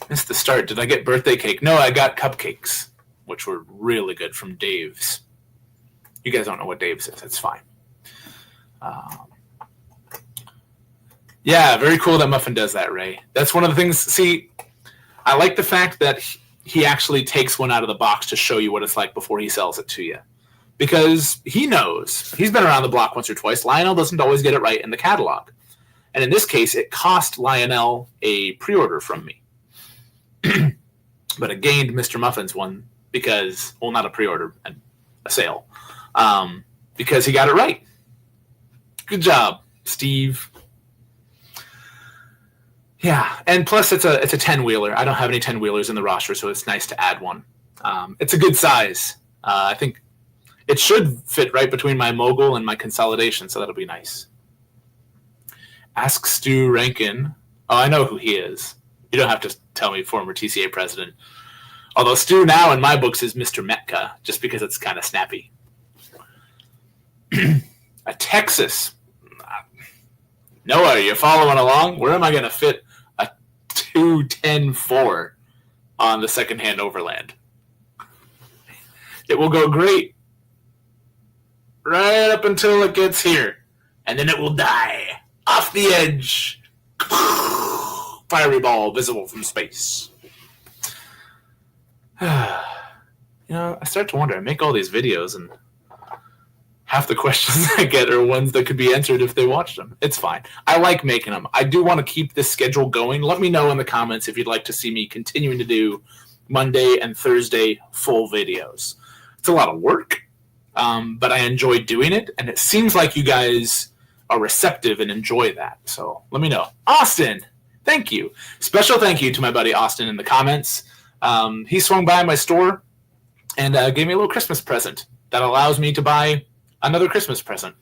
Missed the start. Did I get birthday cake? No, I got cupcakes, which were really good from Dave's. You guys don't know what Dave's is. That's fine. Yeah, very cool that Muffin does that, Ray. That's one of the things. See, I like the fact that he actually takes one out of the box to show you what it's like before he sells it to you. Because he knows. He's been around the block once or twice. Lionel doesn't always get it right in the catalog. And in this case, it cost Lionel a pre-order from me. But it gained Mr. Muffins one because, well, not a pre-order, a sale. Because he got it right. Good job, Steve. Yeah, and plus it's a 10-wheeler. I don't have any 10-wheelers in the roster, so it's nice to add one. It's a good size. I think it should fit right between my mogul and my consolidation, so that'll be nice. Ask Stu Rankin. Oh, I know who he is. You don't have to tell me former TCA president. Although Stu now in my books is Mr. Metka, just because it's kind of snappy. A Texas. Noah, are you following along? Where am I going to fit a 210-4 on the Secondhand Overland? It will go great. right up until it gets here. And then it will die. Off the edge. Fiery ball visible from space. I start to wonder. I make all these videos, and half the questions I get are ones that could be answered if they watched them. It's fine. I like making them. I do want to keep this schedule going. Let me know in the comments if you'd like to see me continuing to do Monday and Thursday full videos. It's a lot of work, but I enjoy doing it, and it seems like you guys are receptive and enjoy that. So let me know. Austin, thank you. Special thank you to my buddy Austin in the comments. He swung by my store and gave me a little Christmas present that allows me to buy another Christmas present.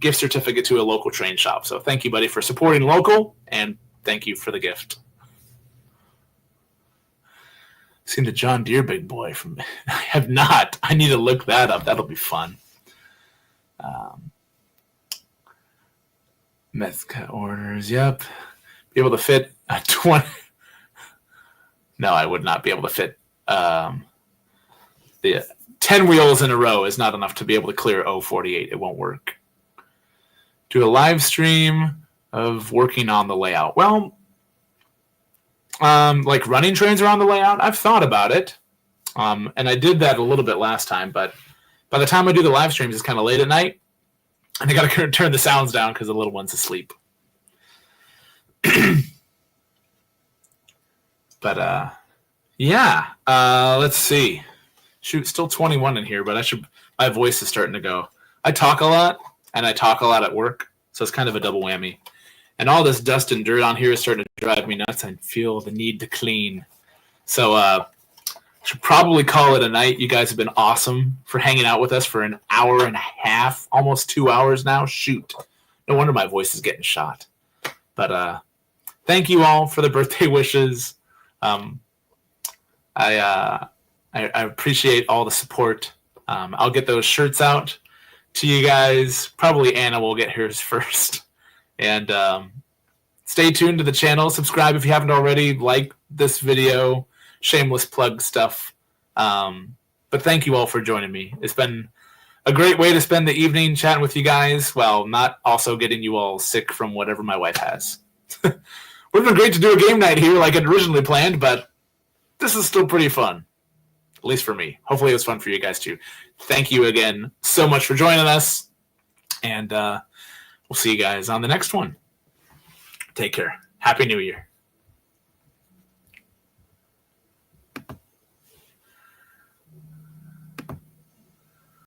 Gift certificate to a local train shop. So thank you, buddy, for supporting local, and thank you for the gift. Seen the John Deere big boy from... I have not. I need to look that up. That'll be fun. Methca orders. Yep. Be able to fit a 20... No, I would not be able to fit... the 10 wheels in a row is not enough to be able to clear 048. It won't work. Do a live stream of working on the layout. Well, like running trains around the layout, I've thought about it. And I did that a little bit last time, but by the time I do the live streams, it's kind of late at night. And I got to turn the sounds down because the little one's asleep. But, yeah. Let's see. Shoot, still 21 in here, but my voice is starting to go. I talk a lot, and I talk a lot at work, so it's kind of a double whammy. And all this dust and dirt on here is starting to drive me nuts. I feel the need to clean. So I should probably call it a night. You guys have been awesome for hanging out with us for an hour and a half, almost 2 hours now. Shoot. No wonder my voice is getting shot. But thank you all for the birthday wishes. I appreciate all the support. I'll get those shirts out to you guys. Probably Anna will get hers first. And stay tuned to the channel. Subscribe if you haven't already. Like this video. Shameless plug stuff. But thank you all for joining me. It's been a great way to spend the evening chatting with you guys while not also getting you all sick from whatever my wife has. Would have been great to do a game night here like I'd originally planned, but this is still pretty fun. At least for me. Hopefully it was fun for you guys too. Thank you again so much for joining us. And we'll see you guys on the next one. Take care. Happy New Year.